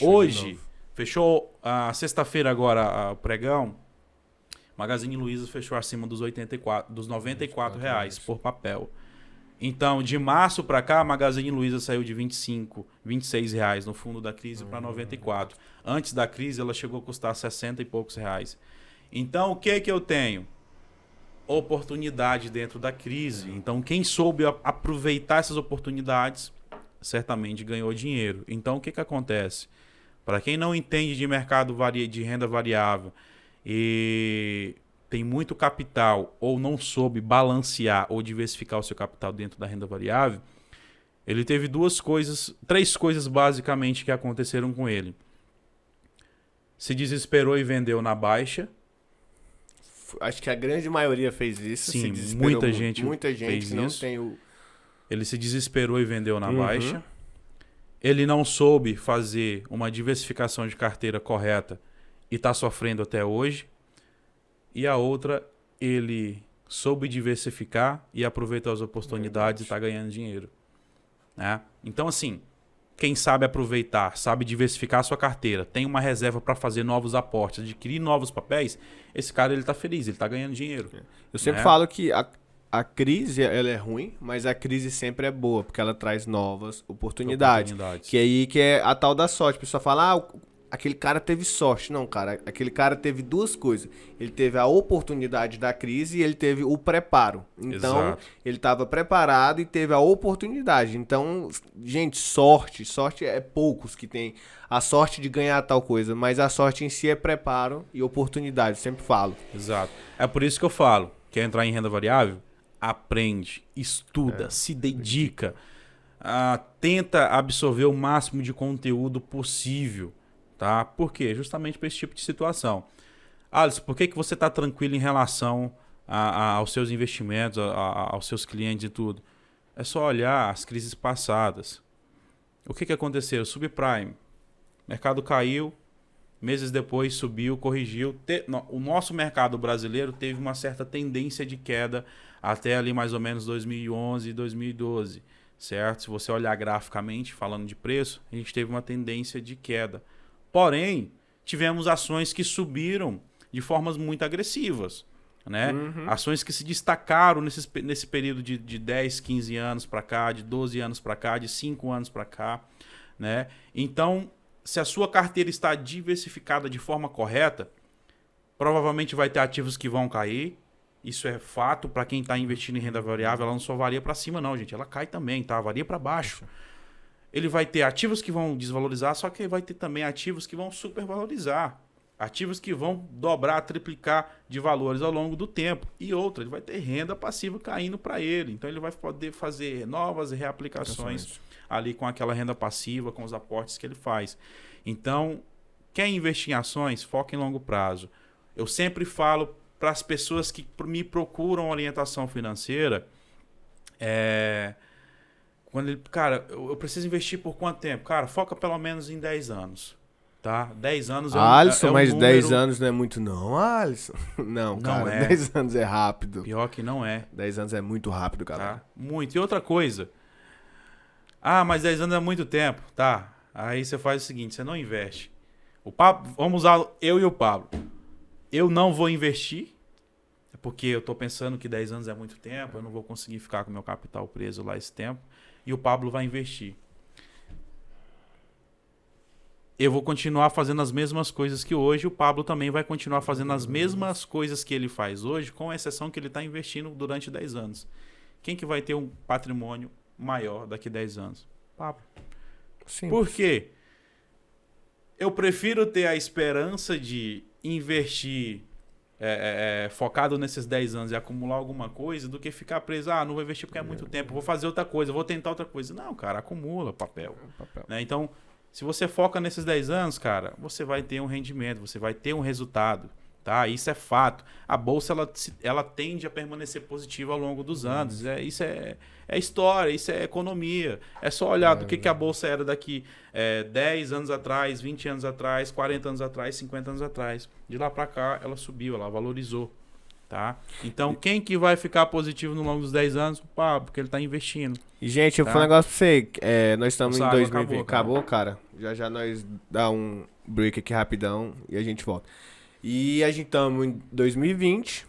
Hoje, fechou a sexta-feira agora o pregão, Magazine Luiza fechou acima dos R$94 por papel. Então, de março para cá, a Magazine Luiza saiu de R$26 no fundo da crise para 94. Antes da crise, ela chegou a custar 60 e poucos reais. Então, o que eu tenho? Oportunidade dentro da crise. Então, quem soube aproveitar essas oportunidades, certamente ganhou dinheiro. Então, o que acontece? Para quem não entende de mercado de renda variável e tem muito capital ou não soube balancear ou diversificar o seu capital dentro da renda variável, ele teve três coisas basicamente que aconteceram com ele. Se desesperou e vendeu na baixa. Acho que a grande maioria fez isso. Sim, muita gente fez não isso. Tem o... Ele se desesperou e vendeu na baixa. Ele não soube fazer uma diversificação de carteira correta e está sofrendo até hoje. E a outra, ele soube diversificar e aproveitou as oportunidades e está ganhando dinheiro, né? Então, assim, quem sabe aproveitar, sabe diversificar a sua carteira, tem uma reserva para fazer novos aportes, adquirir novos papéis, esse cara ele está feliz, ele está ganhando dinheiro. Eu sempre falo que a crise ela é ruim, mas a crise sempre é boa, porque ela traz novas oportunidades. Que aí que é a tal da sorte. A pessoa fala, aquele cara teve sorte. Não, cara, aquele cara teve duas coisas. Ele teve a oportunidade da crise e ele teve o preparo. Então, ele estava preparado e teve a oportunidade. Então, gente, sorte é poucos que tem a sorte de ganhar tal coisa, mas a sorte em si é preparo e oportunidade, sempre falo. Exato. É por isso que eu falo, quer entrar em renda variável? Aprende, estuda, se dedica, tenta absorver o máximo de conteúdo possível, tá? Por quê? Justamente para esse tipo de situação. Alisson, por que você está tranquilo em relação aos seus investimentos, aos seus clientes e tudo? É só olhar as crises passadas. O que aconteceu? Subprime. O mercado caiu, meses depois subiu, corrigiu. O nosso mercado brasileiro teve uma certa tendência de queda até ali mais ou menos 2011 e 2012, certo? Se você olhar graficamente, falando de preço, a gente teve uma tendência de queda. Porém, tivemos ações que subiram de formas muito agressivas, né? Ações que se destacaram nesse período de 10, 15 anos para cá, de 12 anos para cá, de 5 anos para cá, né? Então, se a sua carteira está diversificada de forma correta, provavelmente vai ter ativos que vão cair. Isso é fato. Para quem está investindo em renda variável, ela não só varia para cima não, gente. Ela cai também, tá? Varia para baixo. Ele vai ter ativos que vão desvalorizar, só que vai ter também ativos que vão supervalorizar. Ativos que vão dobrar, triplicar de valores ao longo do tempo. E outra, ele vai ter renda passiva caindo para ele. Então ele vai poder fazer novas reaplicações ali com aquela renda passiva, com os aportes que ele faz. Então, quer investir em ações? Foca em longo prazo. Eu sempre falo para as pessoas que me procuram orientação financeira, quando ele, cara, eu preciso investir por quanto tempo? Cara, foca pelo menos em 10 anos. Tá? 10 anos Alisson, é um mas número... 10 anos não é muito não, Alisson. Não, cara, é. 10 anos é rápido. Pior que não é. 10 anos é muito rápido, Tá? galera. Muito. E outra coisa. Ah, mas 10 anos é muito tempo. Tá. Aí você faz o seguinte, você não investe. O Pablo, vamos usar eu e o Pablo. Eu não vou investir, porque eu tô pensando que 10 anos é muito tempo, eu não vou conseguir ficar com meu capital preso lá esse tempo. E o Pablo vai investir. Eu vou continuar fazendo as mesmas coisas que hoje, o Pablo também vai continuar fazendo as mesmas coisas que ele faz hoje, com exceção que ele está investindo durante 10 anos. Quem que vai ter um patrimônio maior daqui a 10 anos? Pablo. Sim. Por quê? Eu prefiro ter a esperança de investir focado nesses 10 anos e acumular alguma coisa do que ficar preso. Ah, não vou investir porque é muito tempo, vou fazer outra coisa, vou tentar outra coisa. Não, cara, acumula papel. Né? Então, se você foca nesses 10 anos, cara, você vai ter um rendimento, você vai ter um resultado, tá? Isso é fato. A bolsa, ela tende a permanecer positiva ao longo dos anos. Isso é história, isso é economia. É só olhar do que a bolsa era daqui 10 anos atrás, 20 anos atrás, 40 anos atrás, 50 anos atrás. De lá para cá, ela subiu, ela valorizou. Tá? Então, quem que vai ficar positivo no longo dos 10 anos? O Pablo, porque ele está investindo. E, gente, eu vou falar um negócio pra você. Nós estamos em 2020. Acabou, cara. Já nós dá um break aqui rapidão e a gente volta. E a gente estamos em 2020.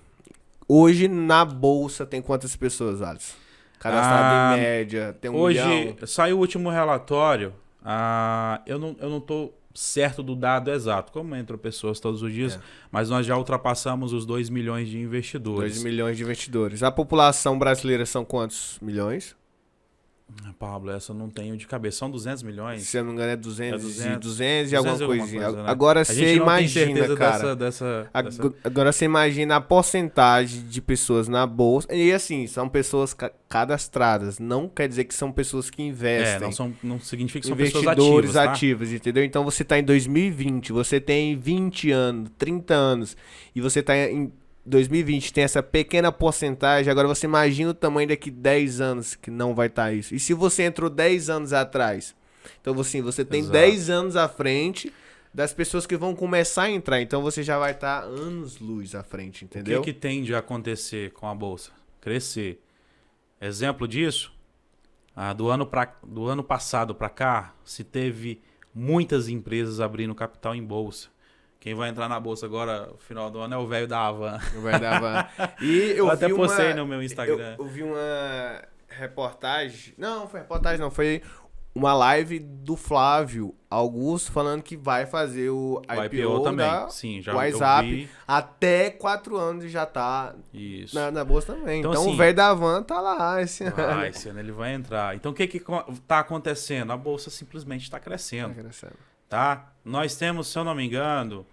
Hoje, na bolsa, tem quantas pessoas, Alisson? Cadastrado em média, tem 1 milhão? Hoje, saiu o último relatório. Eu não tô certo do dado exato, como entram pessoas todos os dias, mas nós já ultrapassamos os 2 milhões de investidores. 2 milhões de investidores. A população brasileira são quantos milhões? Pablo, essa eu não tenho de cabeça. São 200 milhões? Se eu não me engano é 200 e 200 alguma coisinha. coisa, né? Agora você imagina, cara. Agora você imagina a porcentagem de pessoas na bolsa. E assim, são pessoas cadastradas. Não quer dizer que são pessoas que investem. Não significa que são pessoas investidores ativas, entendeu? Então você tá em 2020, você tem 20 anos, 30 anos, e você tá em 2020 tem essa pequena porcentagem, agora você imagina o tamanho daqui 10 anos que não vai estar isso. E se você entrou 10 anos atrás? Então, assim, você tem Exato. 10 anos à frente das pessoas que vão começar a entrar. Então, você já vai estar anos-luz à frente, entendeu? O que tende a acontecer com a bolsa? Crescer. Exemplo disso, do ano passado para cá, se teve muitas empresas abrindo capital em bolsa. Quem vai entrar na bolsa agora, no final do ano, é o velho da Havan. O velho da Havan. E eu até postei no meu Instagram. Eu vi uma reportagem. Não, foi reportagem, não. Foi uma live do Flávio Augusto falando que vai fazer o IPO também. Da Sim, já WhatsApp até 4 anos e já tá isso. Na bolsa também. Então assim, o velho da Havan tá lá esse ano. Esse ano ele vai entrar. Então o que tá acontecendo? A bolsa simplesmente está crescendo. Tá? Nós temos, se eu não me engano,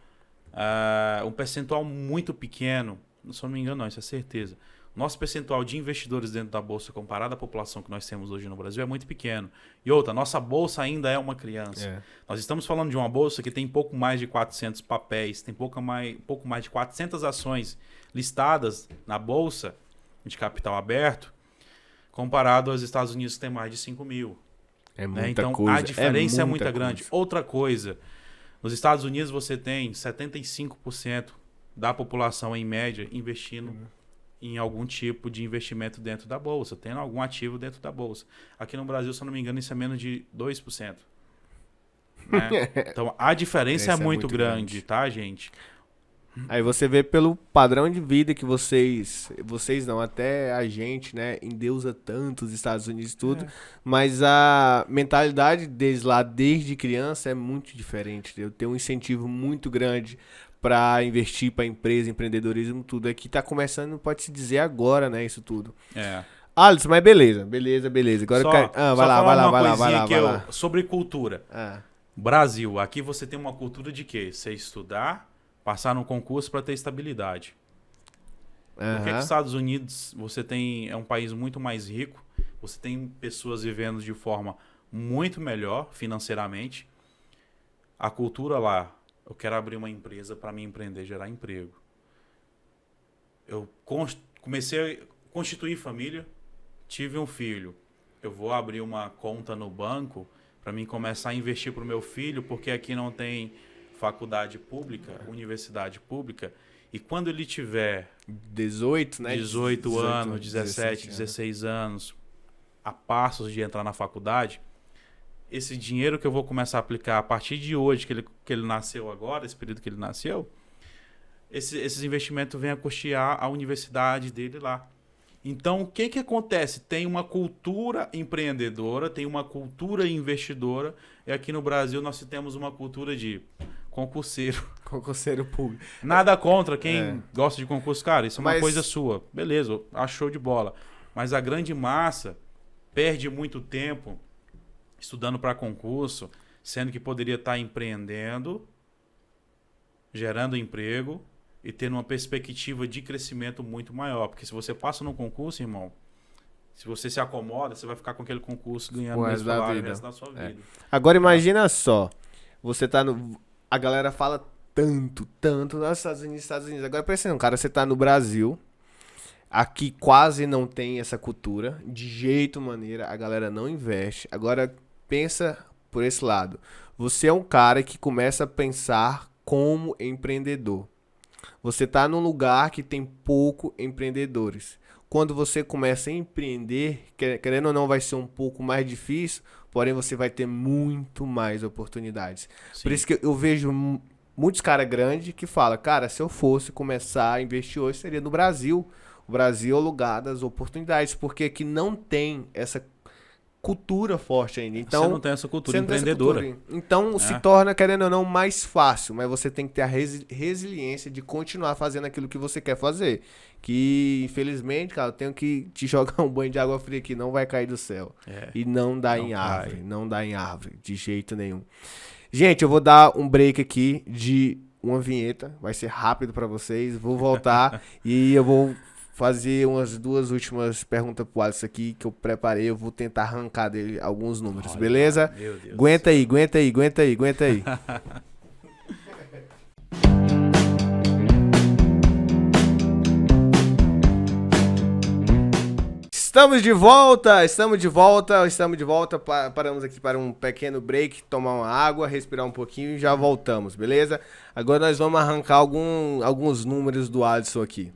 um percentual muito pequeno. Se eu não me engano, não, isso é certeza. Nosso percentual de investidores dentro da bolsa comparado à população que nós temos hoje no Brasil é muito pequeno. E outra, nossa bolsa ainda é uma criança. Nós estamos falando de uma bolsa que tem pouco mais de 400 papéis, tem pouco mais de 400 ações listadas na bolsa de capital aberto, comparado aos Estados Unidos que tem mais de 5 mil. É muita então, coisa. A diferença é muito coisa. grande. Outra coisa, nos Estados Unidos você tem 75% da população, em média, investindo em algum tipo de investimento dentro da bolsa, tendo algum ativo dentro da bolsa. Aqui no Brasil, se eu não me engano, isso é menos de 2%. Né? Então, a diferença é muito grande, tá, gente? Aí você vê pelo padrão de vida que vocês não, até a gente, né, endeusa tanto os Estados Unidos e tudo, mas a mentalidade deles lá desde criança é muito diferente. Eu tenho um incentivo muito grande para investir para empresa, empreendedorismo, tudo. Aqui tá começando, pode-se dizer agora, né, isso tudo. Alisson, mas beleza. Agora vai lá. Sobre cultura. Brasil, aqui você tem uma cultura de quê? Você estudar, passar no concurso para ter estabilidade. Por que os Estados Unidos é um país muito mais rico, você tem pessoas vivendo de forma muito melhor financeiramente. A cultura lá, eu quero abrir uma empresa para me empreender, gerar emprego. Eu comecei a constituir família, tive um filho. Eu vou abrir uma conta no banco para mim começar a investir para o meu filho, porque aqui não tem faculdade pública, universidade pública. E quando ele tiver 18, né? 18 anos, 17, 16 anos, a passos de entrar na faculdade, esse dinheiro que eu vou começar a aplicar a partir de hoje, que ele nasceu agora, esse período que ele nasceu, esses investimentos vêm a custear a universidade dele lá. Então, o que acontece? Tem uma cultura empreendedora, tem uma cultura investidora, e aqui no Brasil nós temos uma cultura de concurseiro. Concurseiro público. Nada contra quem gosta de concurso, cara, isso é uma Mas... coisa sua. Beleza, achou de bola. Mas a grande massa perde muito tempo estudando para concurso, sendo que poderia estar empreendendo, gerando emprego e tendo uma perspectiva de crescimento muito maior. Porque se você passa no concurso, irmão, se você se acomoda, você vai ficar com aquele concurso ganhando o mesmo salário o resto da sua vida. Agora imagina só, você tá no... A galera fala tanto nos Estados Unidos. Agora pensa, cara, você tá no Brasil, aqui quase não tem essa cultura, de jeito maneira, a galera não investe. Agora pensa por esse lado, você é um cara que começa a pensar como empreendedor. Você tá num lugar que tem pouco empreendedores. Quando você começa a empreender, querendo ou não, vai ser um pouco mais difícil, porém você vai ter muito mais oportunidades. Sim. Por isso que eu vejo muitos caras grandes que falam, cara, se eu fosse começar a investir hoje, seria no Brasil. O Brasil é o lugar das oportunidades, porque aqui não tem essa cultura forte ainda. Então, você não tem essa cultura empreendedora. Então se torna, querendo ou não, mais fácil, mas você tem que ter a resiliência de continuar fazendo aquilo que você quer fazer. Que, infelizmente, cara, eu tenho que te jogar um banho de água fria que não vai cair do céu. E não dá em árvore. Não dá em árvore, de jeito nenhum. Gente, eu vou dar um break aqui de uma vinheta. Vai ser rápido pra vocês. Vou voltar e eu vou fazer umas 2 últimas perguntas pro Alisson aqui que eu preparei. Eu vou tentar arrancar dele alguns números, olha, beleza? Meu Deus. Aguenta aí. Estamos de volta. Paramos aqui para um pequeno break, tomar uma água, respirar um pouquinho e já voltamos, beleza? Agora nós vamos arrancar alguns números do Alisson aqui.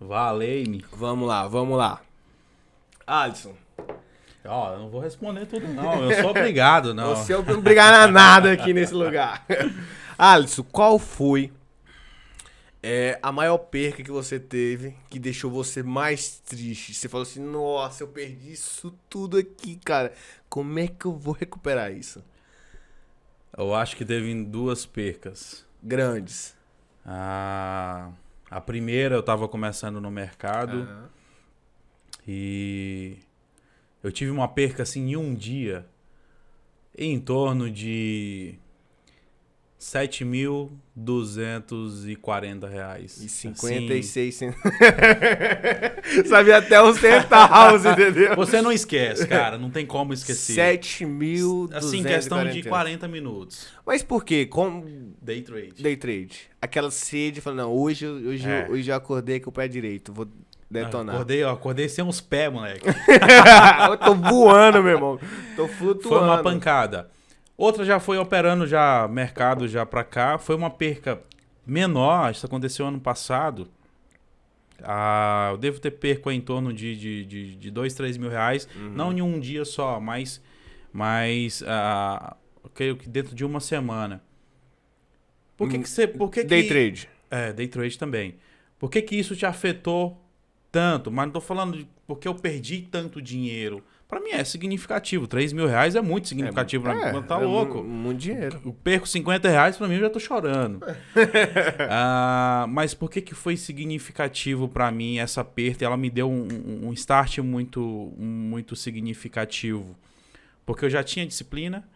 Valei-me. Vamos lá. Alisson. Ó, eu não vou responder tudo não, eu sou obrigado, não. Você não obrigado a nada aqui nesse lugar. Alisson, qual foi a maior perca que você teve que deixou você mais triste? Você falou assim, nossa, eu perdi isso tudo aqui, cara. Como é que eu vou recuperar isso? Eu acho que teve 2 percas. Grandes. A primeira, eu tava começando no mercado e eu tive uma perca assim em um dia em torno de R$7.240. E 56 centavos. Sabia até os centavos, entendeu? Você não esquece, cara. Não tem como esquecer. 7.240. Assim, questão de 40 minutos. Mas por quê? Day trade. Day trade. Aquela sede, falando, não, hoje eu acordei com o pé direito, vou detonar. Acordei sem uns pés, moleque. Eu tô voando, meu irmão. Tô flutuando. Foi uma pancada. Outra já foi operando já mercado já pra cá. Foi uma perca menor. Isso aconteceu ano passado. Eu devo ter perco em torno de 2, 3 mil reais. Não em um dia só, mas creio que dentro de uma semana. Por que você... Day trade. Day trade também. Por que isso te afetou tanto? Mas não tô falando porque eu perdi tanto dinheiro. Pra mim é significativo. 3 mil reais é muito significativo. Tá louco. Muito dinheiro. Eu perco 50 reais, pra mim eu já tô chorando. Mas por que foi significativo pra mim essa perda? Ela me deu um start muito, muito significativo. Porque eu já tinha disciplina,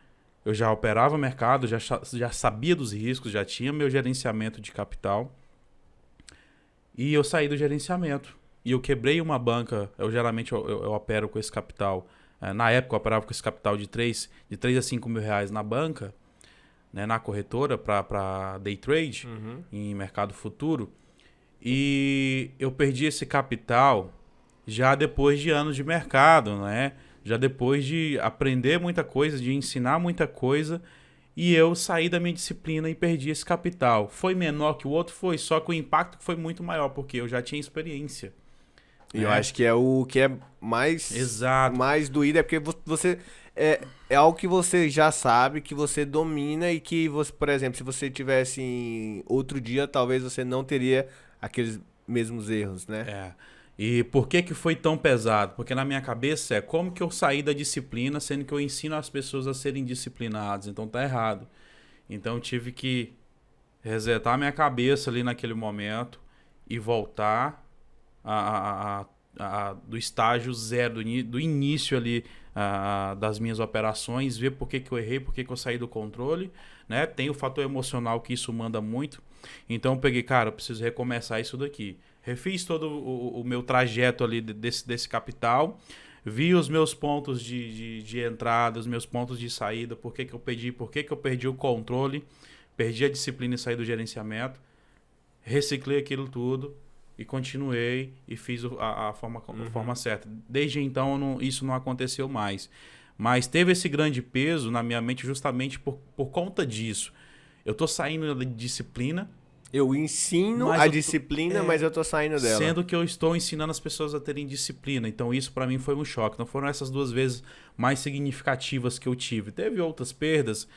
eu já operava mercado, já sabia dos riscos, já tinha meu gerenciamento de capital. E eu saí do gerenciamento. E eu quebrei uma banca, geralmente eu opero com esse capital. Na época eu operava com esse capital de 3 a 5 mil reais na banca, né, na corretora para day trade, em mercado futuro. E eu perdi esse capital já depois de anos de mercado, né? Já depois de aprender muita coisa, de ensinar muita coisa, e eu saí da minha disciplina e perdi esse capital. Foi menor que o outro? Foi, só que o impacto foi muito maior, porque eu já tinha experiência. E eu acho que é o que é mais, Exato. mais doído, é porque você é algo que você já sabe, que você domina e que você, por exemplo, se você tivesse em outro dia, talvez você não teria aqueles mesmos erros, né? É. E por que foi tão pesado? Porque na minha cabeça como que eu saí da disciplina, sendo que eu ensino as pessoas a serem disciplinadas. Então tá errado. Então eu tive que resetar a minha cabeça ali naquele momento e voltar do estágio zero, do início ali das minhas operações, ver por que eu errei, por que eu saí do controle, né? Tem o fator emocional que isso manda muito. Então eu peguei, cara, eu preciso recomeçar isso daqui. Refiz todo o meu trajeto ali desse capital, vi os meus pontos de entrada, os meus pontos de saída, por que eu perdi o controle, perdi a disciplina e saí do gerenciamento, reciclei aquilo tudo e continuei e fiz a forma certa. Desde então isso não aconteceu mais. Mas teve esse grande peso na minha mente justamente por conta disso. Eu tô saindo da disciplina. Eu ensino a disciplina, mas eu tô saindo dela. Sendo que eu estou ensinando as pessoas a terem disciplina. Então isso para mim foi um choque. Não foram essas 2 vezes mais significativas que eu tive. Teve outras perdas,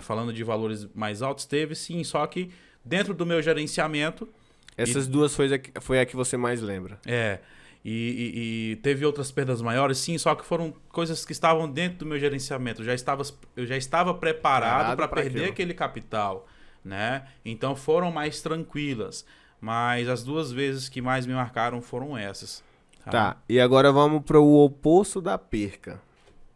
falando de valores mais altos, teve sim. Só que dentro do meu gerenciamento... Essas 2 foi a que você mais lembra. E teve outras perdas maiores, sim, só que foram coisas que estavam dentro do meu gerenciamento. Eu já estava preparado para perder aquele capital, né? Então foram mais tranquilas. Mas as 2 vezes que mais me marcaram foram essas. Tá, e agora vamos para o oposto da perca.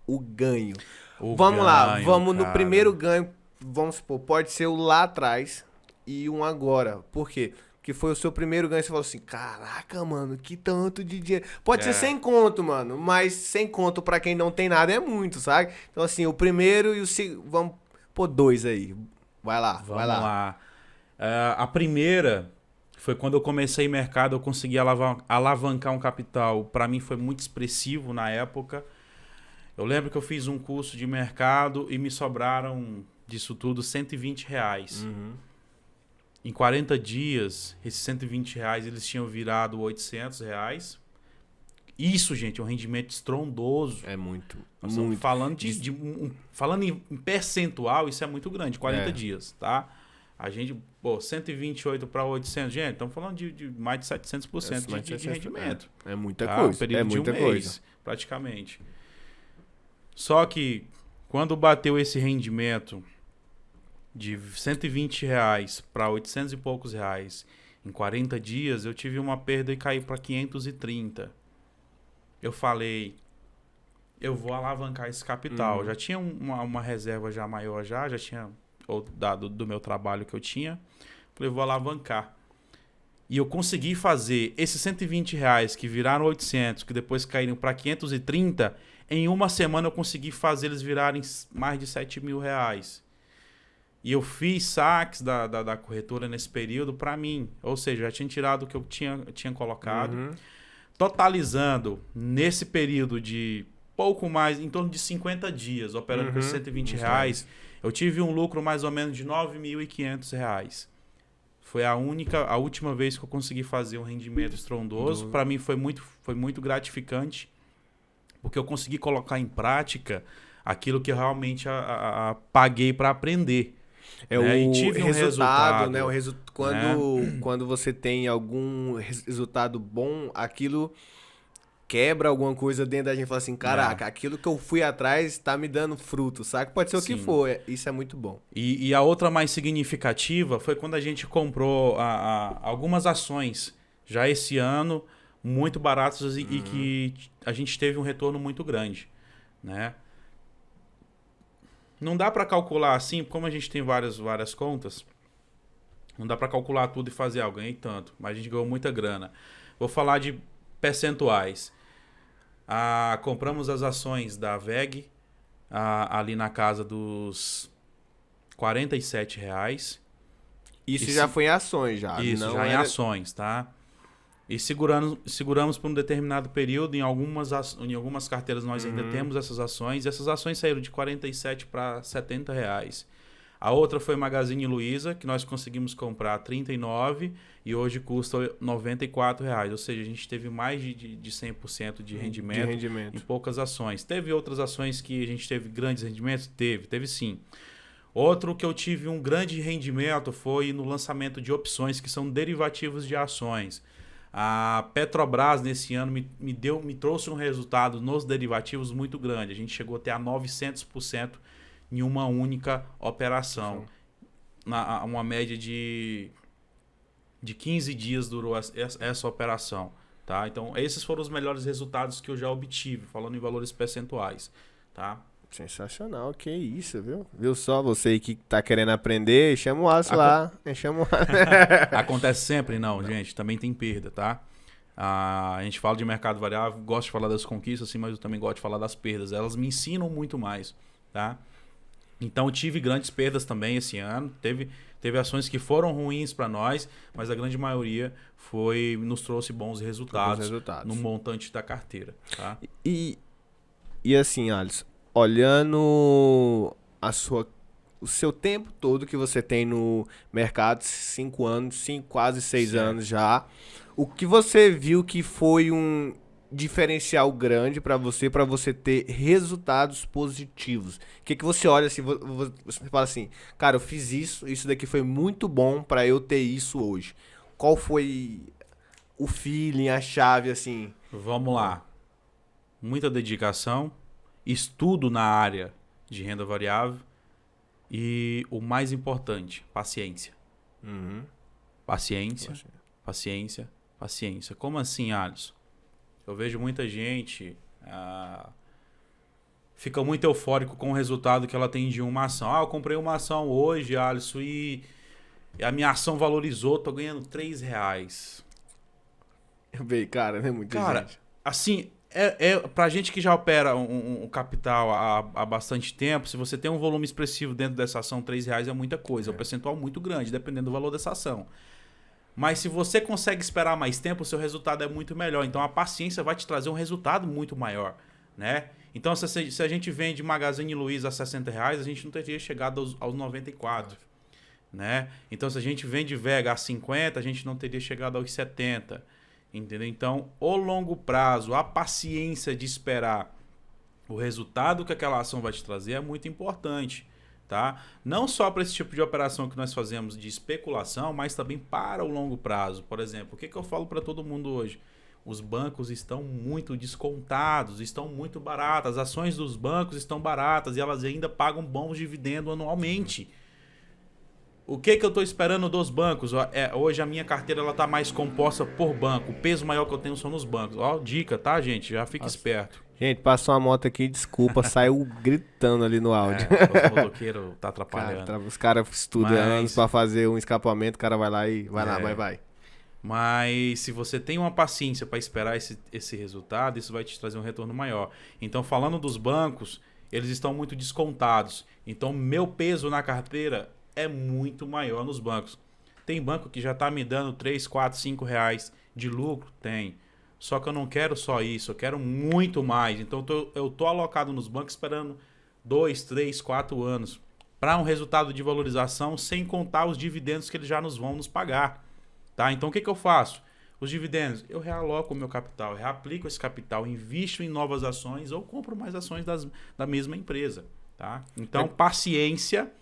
O ganho. Vamos lá, vamos no primeiro ganho. Vamos supor, pode ser o lá atrás e um agora. Por quê? Que foi o seu primeiro ganho, você falou assim, caraca, mano, que tanto de dinheiro. Pode ser sem conto, mano, mas sem conto pra quem não tem nada é muito, sabe? Então, assim, o primeiro e o segundo, vamos pôr 2 aí. Vai lá, Vamos lá. A primeira foi quando eu comecei mercado, eu consegui alavancar um capital. Pra mim foi muito expressivo na época. Eu lembro que eu fiz um curso de mercado e me sobraram disso tudo R$120. Em 40 dias, esses R$120 eles tinham virado R$800. Isso, gente, é um rendimento estrondoso. É muito. Nós muito. Falando, falando em percentual, isso é muito grande, 40 dias, tá? A gente, 128 para 800, gente, estamos falando de mais de 700% de rendimento. É muita coisa. Um período é muita de um mês, praticamente. Só que, quando bateu esse rendimento de R$120 para 800 e poucos reais em 40 dias, eu tive uma perda e caí para 530. Eu falei, eu vou alavancar esse capital. Já tinha uma reserva já maior, já tinha dado do meu trabalho que eu tinha. Falei, vou alavancar. E eu consegui fazer esses R$120 que viraram 800, que depois caíram para 530, em uma semana eu consegui fazer eles virarem mais de R$7.000. E eu fiz saques da corretora nesse período para mim. Ou seja, já tinha tirado o que eu tinha colocado. Totalizando nesse período de pouco mais, em torno de 50 dias, operando com esses R$120, eu tive um lucro mais ou menos de R$9.500. Foi a última vez que eu consegui fazer um rendimento estrondoso. Para mim foi muito gratificante, porque eu consegui colocar em prática aquilo que eu realmente paguei para aprender. E tive o resultado, né? Quando quando você tem algum resultado bom, aquilo quebra alguma coisa dentro da gente. Fala assim, caraca, aquilo que eu fui atrás tá me dando fruto, sabe? Pode ser o que for, isso é muito bom. E a outra mais significativa foi quando a gente comprou algumas ações, já esse ano, muito baratas e que a gente teve um retorno muito grande, né? Não dá para calcular assim, como a gente tem várias contas, não dá para calcular tudo e fazer, ganhei tanto, mas a gente ganhou muita grana. Vou falar de percentuais. Compramos as ações da VEG ali na casa dos R$ 47. Isso já foi em ações, já. Isso, não já em era... ações, tá? E seguramos por um determinado período. Em algumas carteiras nós ainda temos essas ações. E essas ações saíram de 47 para R$ 70. A outra foi Magazine Luiza, que nós conseguimos comprar 39 e hoje custa R$ 94. Ou seja, a gente teve mais de 100% de rendimento em poucas ações. Teve outras ações que a gente teve grandes rendimentos? Teve sim. Outro que eu tive um grande rendimento foi no lançamento de opções, que são derivativos de ações. A Petrobras, nesse ano, me trouxe um resultado nos derivativos muito grande. A gente chegou até a 900% em uma única operação. Uma média de 15 dias durou essa operação. Tá? Então, esses foram os melhores resultados que eu já obtive, falando em valores percentuais. Tá? Sensacional, que isso, viu? Viu só, você aí que tá querendo aprender, chama o Aço lá. Chama o... Acontece sempre? Não, gente, também tem perda, tá? A gente fala de mercado variável, gosto de falar das conquistas, sim, mas eu também gosto de falar das perdas. Elas me ensinam muito mais, tá? Então, eu tive grandes perdas também esse ano. Teve ações que foram ruins para nós, mas a grande maioria nos trouxe bons resultados no montante da carteira, tá? E assim, Alisson, olhando o seu tempo todo que você tem no mercado, 5 anos, quase 6 anos já, o que você viu que foi um diferencial grande para você ter resultados positivos? O que você olha assim, você fala assim, cara, eu fiz isso daqui foi muito bom para eu ter isso hoje. Qual foi o feeling, a chave, assim? Vamos lá. Muita dedicação, estudo na área de renda variável e o mais importante, paciência. Paciência. Como assim, Alisson? Eu vejo muita gente fica muito eufórico com o resultado que ela tem de uma ação. Eu comprei uma ação hoje, Alisson, e a minha ação valorizou, tô ganhando R$3. Eu vejo, cara, não é muita gente. Cara, assim... pra gente que já opera um capital há bastante tempo, se você tem um volume expressivo dentro dessa ação, R$3 é muita coisa. É um percentual muito grande, dependendo do valor dessa ação. Mas se você consegue esperar mais tempo, o seu resultado é muito melhor. Então a paciência vai te trazer um resultado muito maior, né? Então se a gente vende Magazine Luiza a R$60, a gente não teria chegado aos 94, né? Então se a gente vende Vega a 50, a gente não teria chegado aos 70. Entendeu? Então, o longo prazo, a paciência de esperar o resultado que aquela ação vai te trazer é muito importante, tá? Não só para esse tipo de operação que nós fazemos de especulação, mas também para o longo prazo. Por exemplo, o que eu falo para todo mundo hoje? Os bancos estão muito descontados, estão muito baratas, as ações dos bancos estão baratas e elas ainda pagam bons dividendos anualmente. O que eu estou esperando dos bancos? Hoje a minha carteira está mais composta por banco. O peso maior que eu tenho são nos bancos. Dica, tá, gente? Já fica esperto. Gente, passou uma moto aqui, desculpa, saiu gritando ali no áudio. O motoqueiro tá atrapalhando. Cara, os caras estudam antes para fazer um escapamento, o cara vai lá e vai. Mas se você tem uma paciência para esperar esse resultado, isso vai te trazer um retorno maior. Então, falando dos bancos, eles estão muito descontados. Então, meu peso na carteira é muito maior nos bancos. Tem banco que já está me dando 3, 4, 5 reais de lucro? Tem. Só que eu não quero só isso, eu quero muito mais. Então eu tô alocado nos bancos esperando 2, 3, 4 anos para um resultado de valorização, sem contar os dividendos que eles já vão nos pagar. Tá? Então o que eu faço? Os dividendos, eu realoco o meu capital, reaplico esse capital, invisto em novas ações ou compro mais ações da mesma empresa. Tá? Então paciência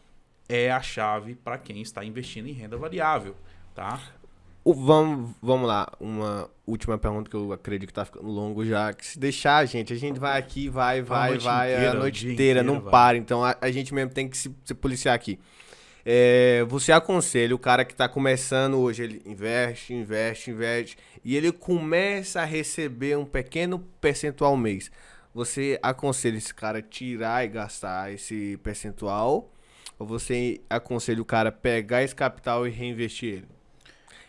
é a chave para quem está investindo em renda variável, tá? Vamos lá, uma última pergunta que eu acredito que tá ficando longo já, que se deixar a gente vai aqui, vai a noite inteira, não para, então a gente mesmo tem que se policiar aqui. Você aconselha o cara que está começando hoje, ele investe, e ele começa a receber um pequeno percentual ao mês. você aconselha esse cara tirar e gastar esse percentual? Ou você aconselha o cara pegar esse capital e reinvestir ele?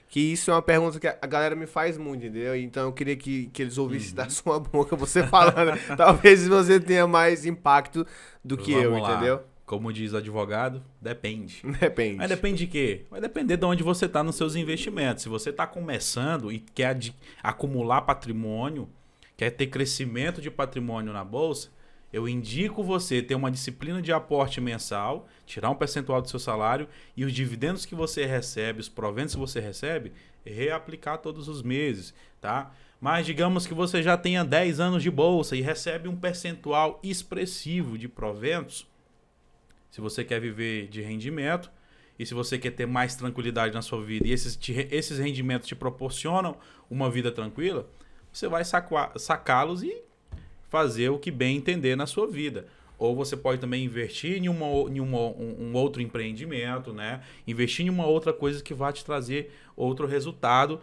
Que isso é uma pergunta que a galera me faz muito, entendeu? Então eu queria que eles ouvissem da sua boca você falando. Talvez você tenha mais impacto do que eu, Vamos lá. entendeu? Como diz o advogado, depende. Depende. Mas depende de quê? Vai depender de onde você está nos seus investimentos. Se você está começando e quer acumular patrimônio, quer ter crescimento de patrimônio na bolsa, eu indico você ter uma disciplina de aporte mensal, tirar um percentual do seu salário e os dividendos que você recebe, os proventos que você recebe, reaplicar todos os meses, tá? Mas digamos que você já tenha 10 anos de bolsa e recebe um percentual expressivo de proventos. Se você quer viver de rendimento e se você quer ter mais tranquilidade na sua vida e esses rendimentos te proporcionam uma vida tranquila, você vai sacá-los e fazer o que bem entender na sua vida. Ou você pode também investir em um outro empreendimento, né? Investir em uma outra coisa que vai te trazer outro resultado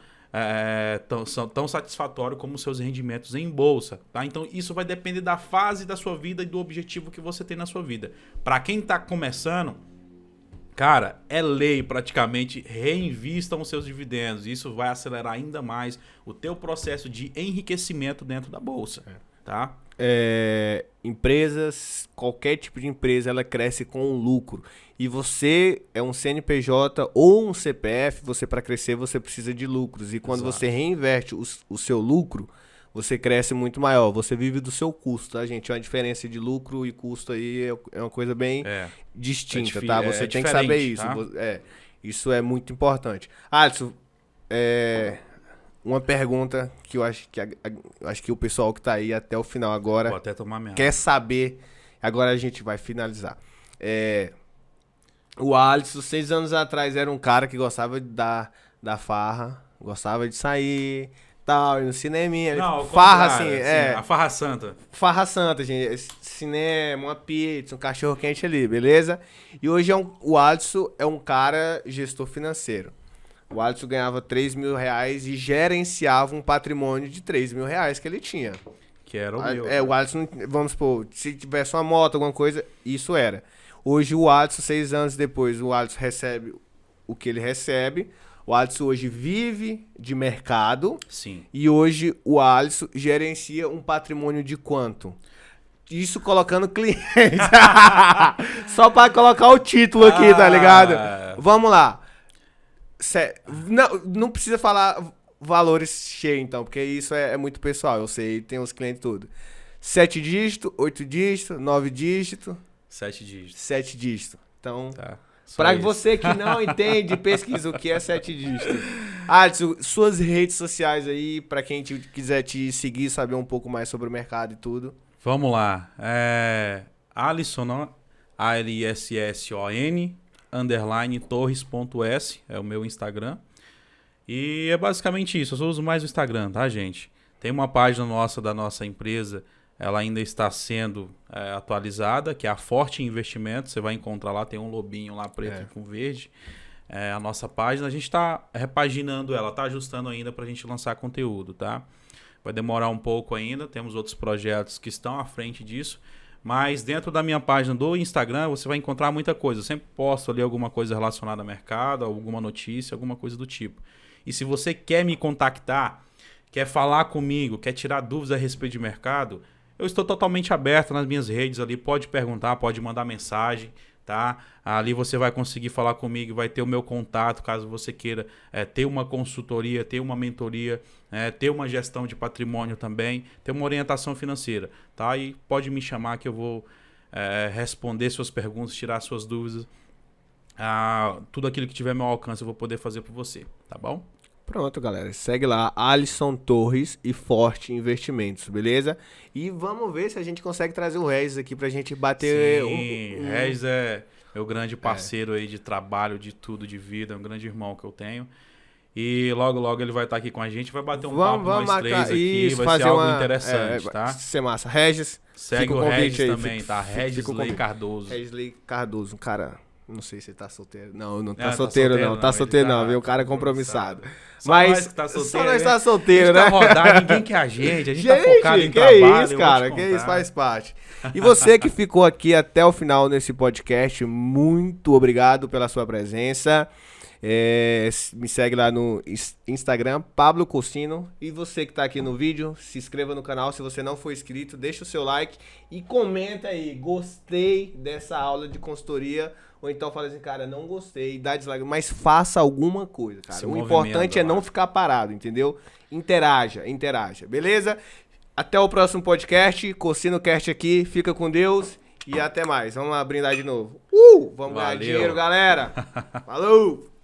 tão satisfatório como os seus rendimentos em bolsa, tá? Então isso vai depender da fase da sua vida e do objetivo que você tem na sua vida. Para quem está começando, cara, é lei praticamente, reinvistam os seus dividendos. Isso vai acelerar ainda mais o teu processo de enriquecimento dentro da bolsa, tá? Empresas, qualquer tipo de empresa, ela cresce com lucro. E você é um CNPJ ou um CPF, você para crescer você precisa de lucros. E quando você reinverte o seu lucro, você cresce muito maior. Você vive do seu custo, tá, gente? É uma diferença de lucro e custo aí é uma coisa bem distinta, tá? Você tem que saber isso. Tá? Isso é muito importante. Alisson, uma pergunta que eu acho que o pessoal que tá aí até o final agora vou até tomar minha quer saber. Agora a gente vai finalizar. O Alisson, 6 anos atrás, era um cara que gostava da farra, gostava de sair, tal, ir no cineminha. Não, farra, assim, a farra santa. Farra santa, gente. Cinema, uma pizza, um cachorro quente ali, beleza? E hoje o Alisson é um cara gestor financeiro. O Alisson ganhava 3 mil reais e gerenciava um patrimônio de 3 mil reais que ele tinha. Que era o meu. O Alisson, vamos supor, se tivesse uma moto, alguma coisa, isso era. Hoje o Alisson, 6 anos depois, o Alisson recebe o que ele recebe. O Alisson hoje vive de mercado. Sim. E hoje o Alisson gerencia um patrimônio de quanto? Isso colocando cliente. Só para colocar o título aqui, tá ligado? Vamos lá. Não precisa falar valores cheios, então, porque isso é muito pessoal. Eu sei, tem os clientes tudo. 7 dígitos, 8 dígitos, 9 dígitos. 7 dígitos. 7 dígitos. Então, tá. Pra você que não entende, pesquisa o que é 7 dígitos. Alisson, suas redes sociais aí, pra quem quiser te seguir, saber um pouco mais sobre o mercado e tudo. Vamos lá. Alisson, ALISSON, _torres.s, é o meu Instagram. E é basicamente isso, eu só uso mais o Instagram, tá, gente? Tem uma página da nossa empresa, ela ainda está sendo atualizada, que é a Forte Investimentos. Você vai encontrar lá, tem um lobinho lá preto com verde. A nossa página, a gente está repaginando ela, está ajustando ainda para a gente lançar conteúdo, tá? Vai demorar um pouco ainda, temos outros projetos que estão à frente disso. Mas dentro da minha página do Instagram, você vai encontrar muita coisa. Eu sempre posto ali alguma coisa relacionada ao mercado, alguma notícia, alguma coisa do tipo. E se você quer me contactar, quer falar comigo, quer tirar dúvidas a respeito de mercado, eu estou totalmente aberto nas minhas redes ali. Pode perguntar, pode mandar mensagem, tá? Ali você vai conseguir falar comigo, vai ter o meu contato, caso você queira ter uma consultoria, ter uma mentoria, ter uma gestão de patrimônio também, ter uma orientação financeira, tá? E pode me chamar que eu vou responder suas perguntas, tirar suas dúvidas. Tudo aquilo que tiver ao meu alcance eu vou poder fazer por você, tá bom? Pronto, galera. Segue lá, Alisson Torres e Forte Investimentos, beleza? E vamos ver se a gente consegue trazer o Regis aqui pra gente bater... Sim, Regis é meu grande parceiro aí de trabalho, de tudo, de vida, é um grande irmão que eu tenho. E logo, logo ele vai estar aqui com a gente, vai bater um papo nós três aqui, vai ser algo interessante, tá? Vai ser massa. Regis, segue o Regis também, tá? Regis fica Lei Cardoso. Regis Lei Cardoso, um cara Não sei se ele tá solteiro. Não, não tá Tá solteiro, solteiro, não. Tá não, solteiro, ele não, tá viu? O cara é compromissado. Só Mas nós que tá solteiro, só nós né? tá solteiro, A gente né? tá rodado, ninguém quer a gente tá focado em que trabalho. isso, eu vou te cara, que contar. isso faz parte. E você que ficou aqui até o final nesse podcast, muito obrigado pela sua presença. Me segue lá no Instagram, Pablo Cocino. E você que tá aqui no vídeo, se inscreva no canal. Se você não for inscrito, deixa o seu like e comenta aí, gostei dessa aula de consultoria. Ou então fala assim, cara, não gostei, dá dislike, mas faça alguma coisa, cara. O importante é não ficar parado, entendeu? Interaja, beleza? Até o próximo podcast, CocinoCast aqui, fica com Deus e até mais. Vamos lá brindar de novo. Vamos ganhar dinheiro, galera. Falou!